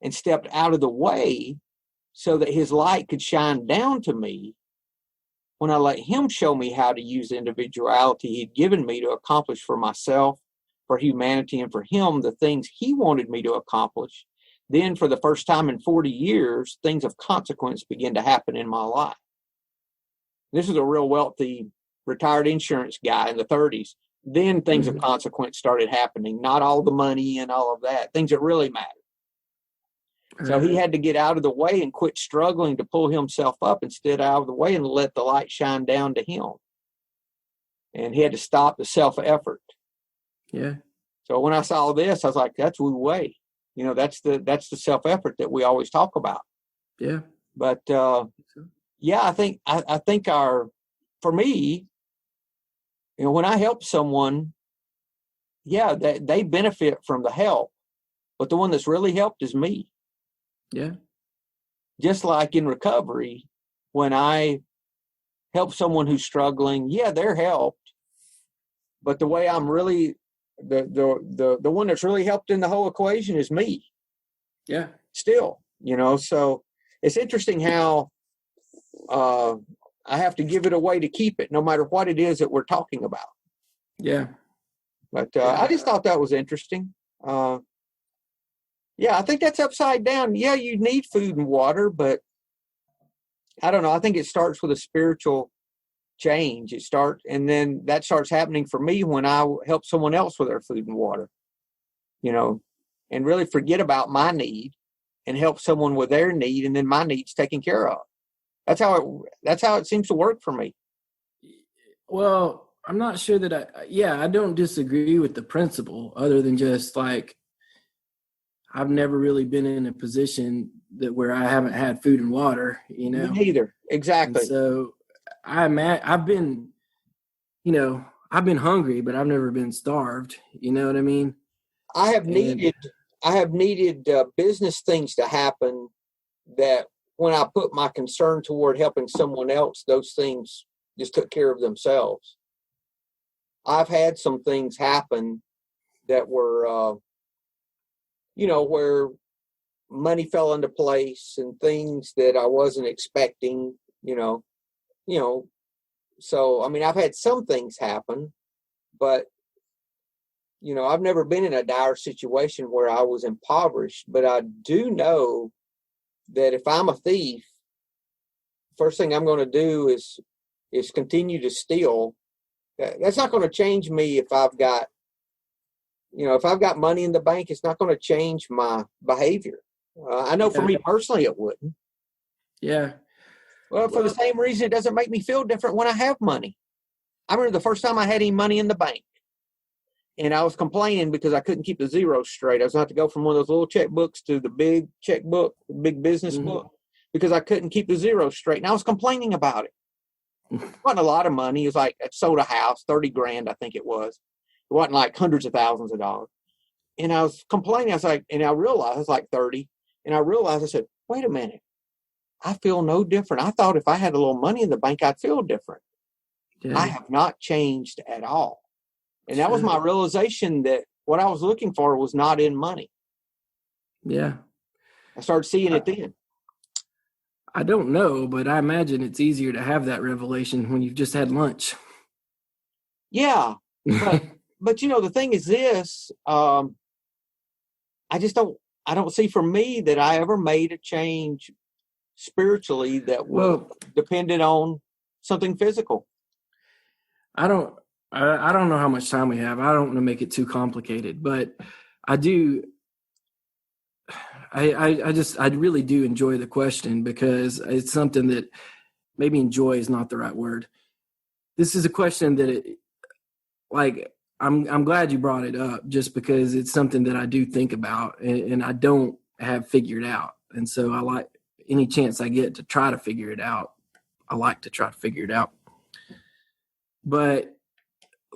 [SPEAKER 3] and stepped out of the way so that his light could shine down to me, when I let him show me how to use the individuality he'd given me to accomplish for myself, for humanity, and for him the things he wanted me to accomplish, then for the first time in 40 years, things of consequence began to happen in my life. This is a real wealthy retired insurance guy in the 30s. Then things of consequence started happening, not all the money and all of that, things that really matter. So he had to get out of the way and quit struggling to pull himself up and sit out of the way and let the light shine down to him. And he had to stop the self-effort.
[SPEAKER 2] Yeah.
[SPEAKER 3] So when I saw this, I was like, that's Wu Wei. That's the self-effort that we always talk about.
[SPEAKER 2] Yeah.
[SPEAKER 3] But yeah, I think for me, when I help someone, yeah, they benefit from the help, but the one that's really helped is me.
[SPEAKER 2] Yeah.
[SPEAKER 3] Just like in recovery, when I help someone who's struggling, yeah, they're helped, but the way I'm really the one that's really helped in the whole equation is me.
[SPEAKER 2] Yeah.
[SPEAKER 3] Still, so it's interesting how I have to give it away to keep it, no matter what it is that we're talking about.
[SPEAKER 2] Yeah.
[SPEAKER 3] But I just thought that was interesting. Yeah, I think that's upside down. Yeah, you need food and water, but I don't know. I think it starts with a spiritual change. And then that starts happening for me when I help someone else with their food and water, and really forget about my need and help someone with their need, and then my need's taken care of. That's how it seems to work for me.
[SPEAKER 2] Well, I'm not sure that I don't disagree with the principle, other than just like, I've never really been in a position where I haven't had food and water,
[SPEAKER 3] Me neither. Exactly.
[SPEAKER 2] And so I've been hungry, but I've never been starved. You know what I mean?
[SPEAKER 3] I have needed business things to happen that when I put my concern toward helping someone else, those things just took care of themselves. I've had some things happen that were, where money fell into place and things that I wasn't expecting, So, I mean, I've had some things happen, but, I've never been in a dire situation where I was impoverished. But I do know that if I'm a thief, first thing I'm going to do is continue to steal. That's not going to change me if I've got money in the bank. It's not going to change my behavior. I know for me personally, it wouldn't.
[SPEAKER 2] Yeah.
[SPEAKER 3] Well, for the same reason, it doesn't make me feel different when I have money. I remember the first time I had any money in the bank, and I was complaining because I couldn't keep the zeros straight. I was going to have to go from one of those little checkbooks to the big checkbook, big business book, because I couldn't keep the zeros straight. And I was complaining about it. It wasn't a lot of money. It was like I sold a house, 30 grand, I think it was. It wasn't like hundreds of thousands of dollars. And I was complaining. I was like, and I realized it was like 30. And I realized, I said, wait a minute. I feel no different. I thought if I had a little money in the bank, I'd feel different. Yeah. I have not changed at all. And that was my realization that what I was looking for was not in money.
[SPEAKER 2] Yeah.
[SPEAKER 3] I started seeing it then.
[SPEAKER 2] I don't know, but I imagine it's easier to have that revelation when you've just had lunch.
[SPEAKER 3] Yeah. But the thing is this, I don't see for me that I ever made a change spiritually that depended on something physical.
[SPEAKER 2] I don't know how much time we have. I don't want to make it too complicated, but I do. I really do enjoy the question, because it's something that maybe enjoy is not the right word. this is a question that I'm glad you brought it up, just because it's something that I do think about and I don't have figured out. And so I like any chance I get to try to figure it out. I like to try to figure it out. But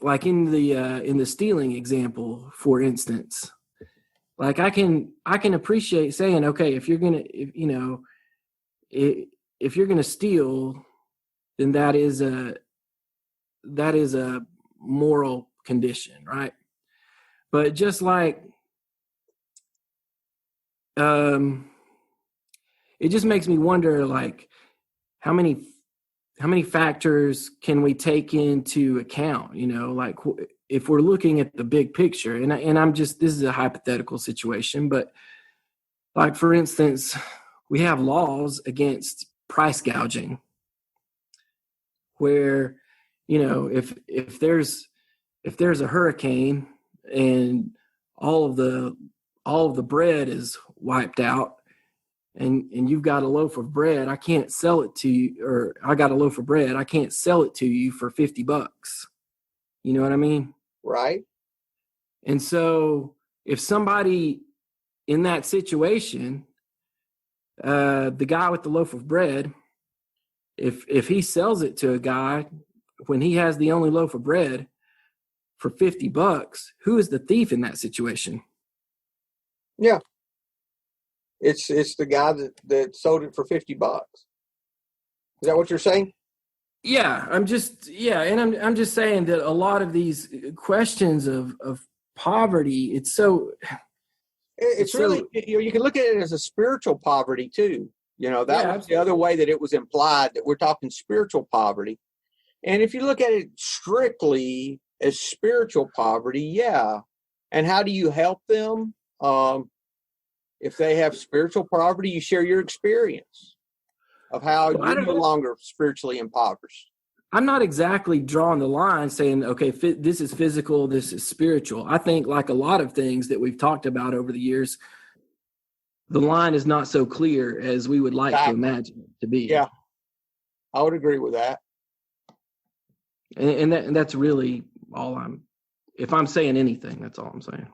[SPEAKER 2] like in the stealing example, for instance, like I can appreciate saying, okay, if you're gonna steal, then that is a moral condition, right? But just like it just makes me wonder, like, how many factors can we take into account? Like if we're looking at the big picture, and I'm just, this is a hypothetical situation, but like, for instance, we have laws against price gouging, where, if there's a hurricane and all of the bread is wiped out, and you've got a loaf of bread, I can't sell it to you, or I got a loaf of bread, I can't sell it to you for $50. You know what I mean?
[SPEAKER 3] Right.
[SPEAKER 2] And so if somebody in that situation, the guy with the loaf of bread, if he sells it to a guy when he has the only loaf of bread for $50, who is the thief in that situation?
[SPEAKER 3] Yeah. It's the guy that sold it for $50. Is that what you're saying?
[SPEAKER 2] Yeah, I'm just saying that a lot of these questions of poverty, it's
[SPEAKER 3] really, you can look at it as a spiritual poverty too. That was the other way that it was implied, that we're talking spiritual poverty. And if you look at it strictly as spiritual poverty, yeah. And how do you help them? If they have spiritual poverty, you share your experience of how you're no longer spiritually impoverished.
[SPEAKER 2] I'm not exactly drawing the line saying, okay, this is physical, this is spiritual. I think, like a lot of things that we've talked about over the years, the line is not so clear as we would like to imagine it to be.
[SPEAKER 3] Yeah, I would agree with that.
[SPEAKER 2] And that's really all if I'm saying anything, that's all I'm saying.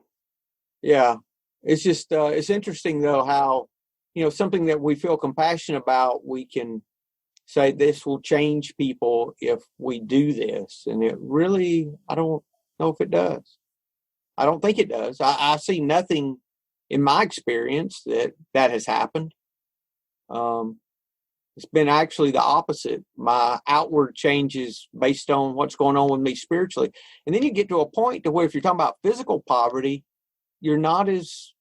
[SPEAKER 3] Yeah. It's just, it's interesting though, how, something that we feel compassion about, we can say this will change people if we do this. And it really, I don't know if it does. I don't think it does. I see nothing in my experience that has happened. It's been actually the opposite. My outward changes based on what's going on with me spiritually. And then you get to a point to where if you're talking about physical poverty, it's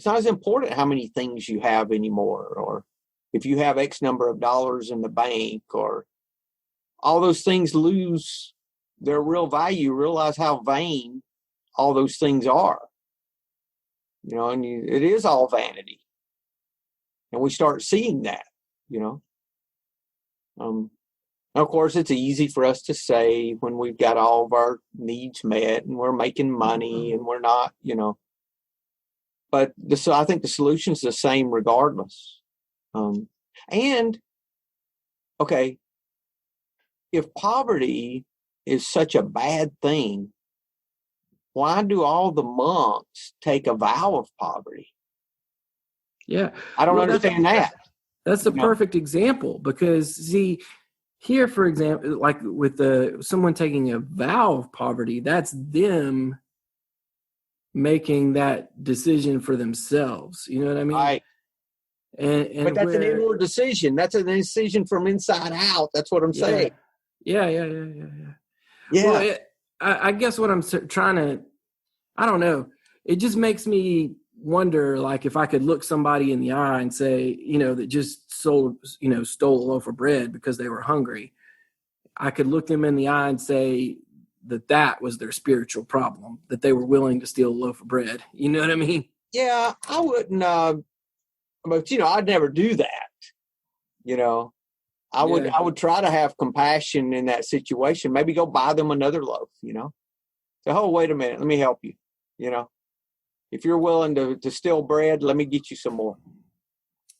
[SPEAKER 3] not as important how many things you have anymore, or if you have X number of dollars in the bank, or all those things lose their real value. You realize how vain all those things are, and it is all vanity. And we start seeing that, of course, it's easy for us to say when we've got all of our needs met and we're making money and we're not, but I think the solution is the same regardless. And okay, if poverty is such a bad thing, why do all the monks take a vow of poverty?
[SPEAKER 2] Yeah.
[SPEAKER 3] I don't understand that.
[SPEAKER 2] That's the perfect example, because see, here, for example, like with someone taking a vow of poverty, that's them making that decision for themselves. You know what I mean?
[SPEAKER 3] Right.
[SPEAKER 2] But
[SPEAKER 3] that's an inward decision. That's a decision from inside out. That's what I'm saying.
[SPEAKER 2] Yeah. Well, I guess what I'm trying to, I don't know. It just makes me wonder, like, if I could look somebody in the eye and say, that just stole a loaf of bread because they were hungry, I could look them in the eye and say that was their spiritual problem, that they were willing to steal a loaf of bread. You know what I mean?
[SPEAKER 3] Yeah, I wouldn't, but I'd never do that. I would try to have compassion in that situation. Maybe go buy them another loaf, Say, oh, wait a minute, let me help you. If you're willing to steal bread, let me get you some more.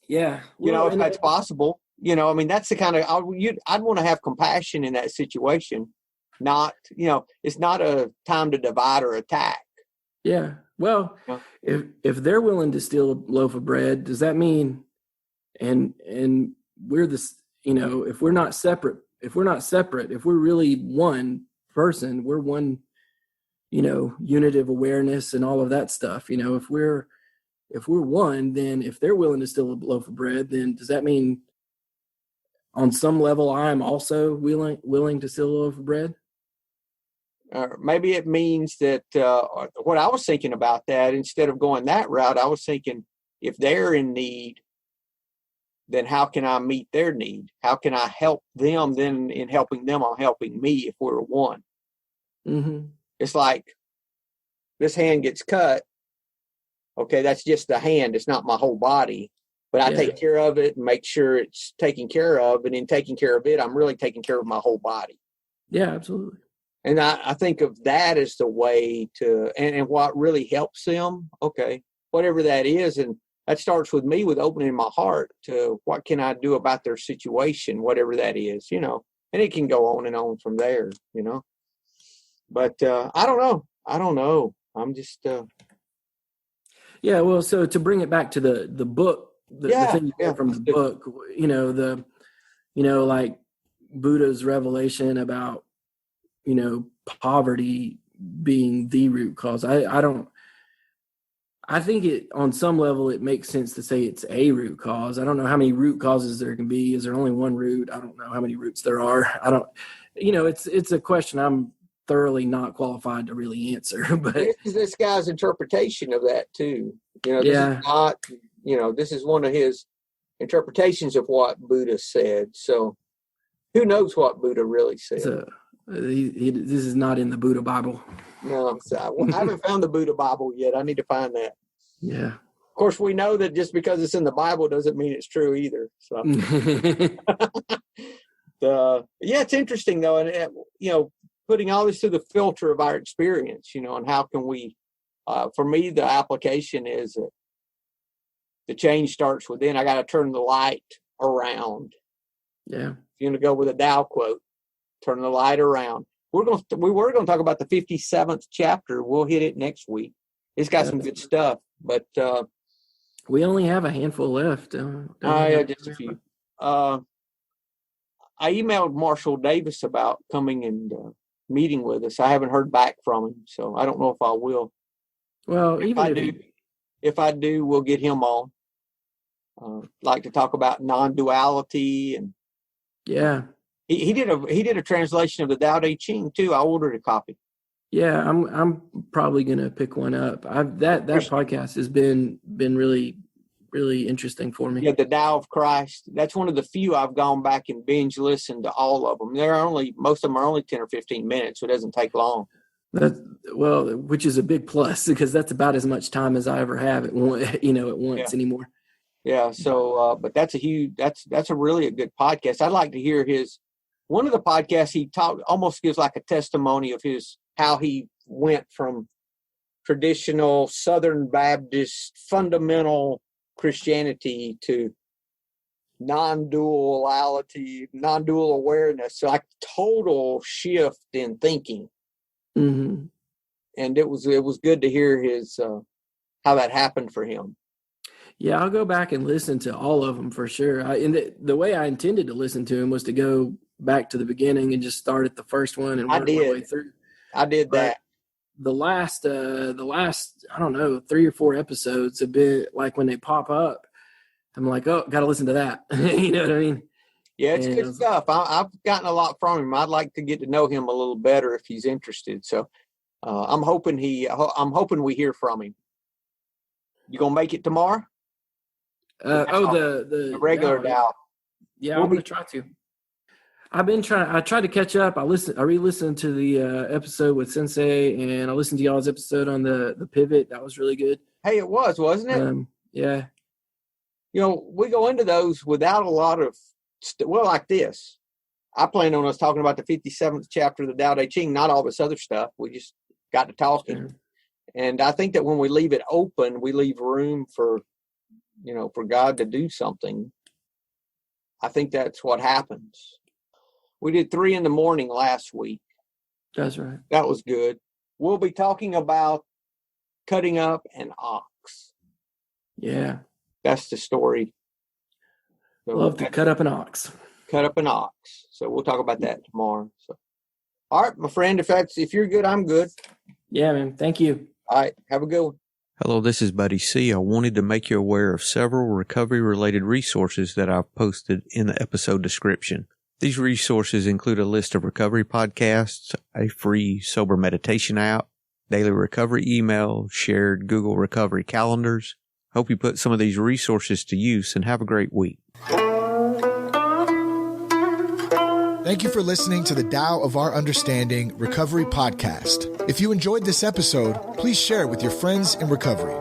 [SPEAKER 2] Yeah.
[SPEAKER 3] If that's possible, You know, I mean, that's the kind of, I'd want to have compassion in that situation. Not, you know, it's not a time to divide or attack.
[SPEAKER 2] Yeah. Well, if they're willing to steal a loaf of bread, does that mean, and we're this, you know, if we're not separate, if we're really one person, we're one, you know, unit of awareness and all of that stuff. You know, if we're one, then if they're willing to steal a loaf of bread, then does that mean on some level I'm also willing to steal a loaf of bread?
[SPEAKER 3] Maybe it means that what I was thinking about that, instead of going that route, I was thinking if they're in need, then how can I meet their need? How can I help them? Then in helping them, I'm helping me if we're one.
[SPEAKER 2] Mm-hmm.
[SPEAKER 3] It's like this hand gets cut. Okay, that's just the hand. It's not my whole body. But I take care of it and make sure it's taken care of. And in taking care of it, I'm really taking care of my whole body.
[SPEAKER 2] Yeah, absolutely.
[SPEAKER 3] And I think of that as the way to, and what really helps them, okay, whatever that is. And that starts with me with opening my heart to what can I do about their situation, whatever that is, you know, and it can go on and on from there, you know. But I don't know. I'm just.
[SPEAKER 2] Yeah, well, so to bring it back to the book, the thing you get from the book, you know, like Buddha's revelation about, you know, poverty being the root cause. I think it, on some level, it makes sense to say it's a root cause. I don't know how many root causes there can be. Is there only one root? I don't know how many roots there are. I don't, you know, it's a question I'm thoroughly not qualified to really answer. But
[SPEAKER 3] this guy's interpretation of that too. You know, this is not, you know, this is one of his interpretations of what Buddha said. So who knows what Buddha really said?
[SPEAKER 2] So, this is not in the Buddha Bible.
[SPEAKER 3] No, I haven't found the Buddha Bible yet. I need to find that.
[SPEAKER 2] Yeah.
[SPEAKER 3] Of course, we know that just because it's in the Bible doesn't mean it's true either. So, it's interesting though, and you know, putting all this through the filter of our experience, you know, and how can we? For me, the application is that the change starts within. I got to turn the light around.
[SPEAKER 2] Yeah.
[SPEAKER 3] If you're going to go with a Tao quote, turn the light around. We were going to talk about the 57th chapter. We'll hit it next week. It's got some good stuff, but
[SPEAKER 2] we only have a handful left.
[SPEAKER 3] Just a few. I emailed Marshall Davis about coming and meeting with us. I haven't heard back from him, so I don't know if I will.
[SPEAKER 2] Well,
[SPEAKER 3] if I do, we'll get him on. Like to talk about non-duality and He did a translation of the Tao Te Ching too. I ordered a copy.
[SPEAKER 2] Yeah, I'm probably gonna pick one up. That podcast has been really, really interesting for me.
[SPEAKER 3] Yeah, the Tao of Christ. That's one of the few I've gone back and binge listened to all of them. Most of them are only 10 or 15 minutes, so it doesn't take long.
[SPEAKER 2] Which is a big plus because that's about as much time as I ever have at once anymore.
[SPEAKER 3] Yeah. So, but that's a really a good podcast. I'd like to hear one of the podcasts he almost gives like a testimony of how he went from traditional Southern Baptist fundamental Christianity to non-dual awareness, like total shift in thinking.
[SPEAKER 2] Mm-hmm.
[SPEAKER 3] And it was good to hear how that happened for him.
[SPEAKER 2] Yeah, I'll go back and listen to all of them for sure. The way I intended to listen to him was to go back to the beginning and just start at the first one and work my way through.
[SPEAKER 3] I did that.
[SPEAKER 2] The last I don't know, 3 or 4 episodes have been like when they pop up, I'm like, oh, got to listen to that. You know what I mean?
[SPEAKER 3] Yeah, it's good stuff. I've gotten a lot from him. I'd like to get to know him a little better if he's interested. So I'm hoping we hear from him. You gonna make it tomorrow?
[SPEAKER 2] The
[SPEAKER 3] regular Tao.
[SPEAKER 2] Yeah, I'm gonna try to. I tried to catch up. I re-listened to the episode with Sensei, and I listened to y'all's episode on the pivot. That was really good.
[SPEAKER 3] Hey, it was, wasn't it?
[SPEAKER 2] Yeah.
[SPEAKER 3] You know, we go into those without a lot of like this. I plan on us talking about the 57th chapter of the Tao Te Ching, not all this other stuff. We just got to talking. Sure. And I think that when we leave it open, we leave room for God to do something. I think that's what happens. We did 3 in the morning last week.
[SPEAKER 2] That's right.
[SPEAKER 3] That was good. We'll be talking about cutting up an ox.
[SPEAKER 2] Yeah.
[SPEAKER 3] That's the story. So
[SPEAKER 2] Love to cut up an ox.
[SPEAKER 3] Cut up an ox. So we'll talk about that tomorrow. So, all right, my friend, if you're good, I'm good.
[SPEAKER 2] Yeah, man. Thank you.
[SPEAKER 3] All right. Have a good one.
[SPEAKER 4] Hello, this is Buddy C. I wanted to make you aware of several recovery-related resources that I've posted in the episode description. These resources include a list of recovery podcasts, a free sober meditation app, daily recovery email, shared Google recovery calendars. Hope you put some of these resources to use and have a great week.
[SPEAKER 1] Thank you for listening to the Tao of Our Understanding Recovery Podcast. If you enjoyed this episode, please share it with your friends in recovery.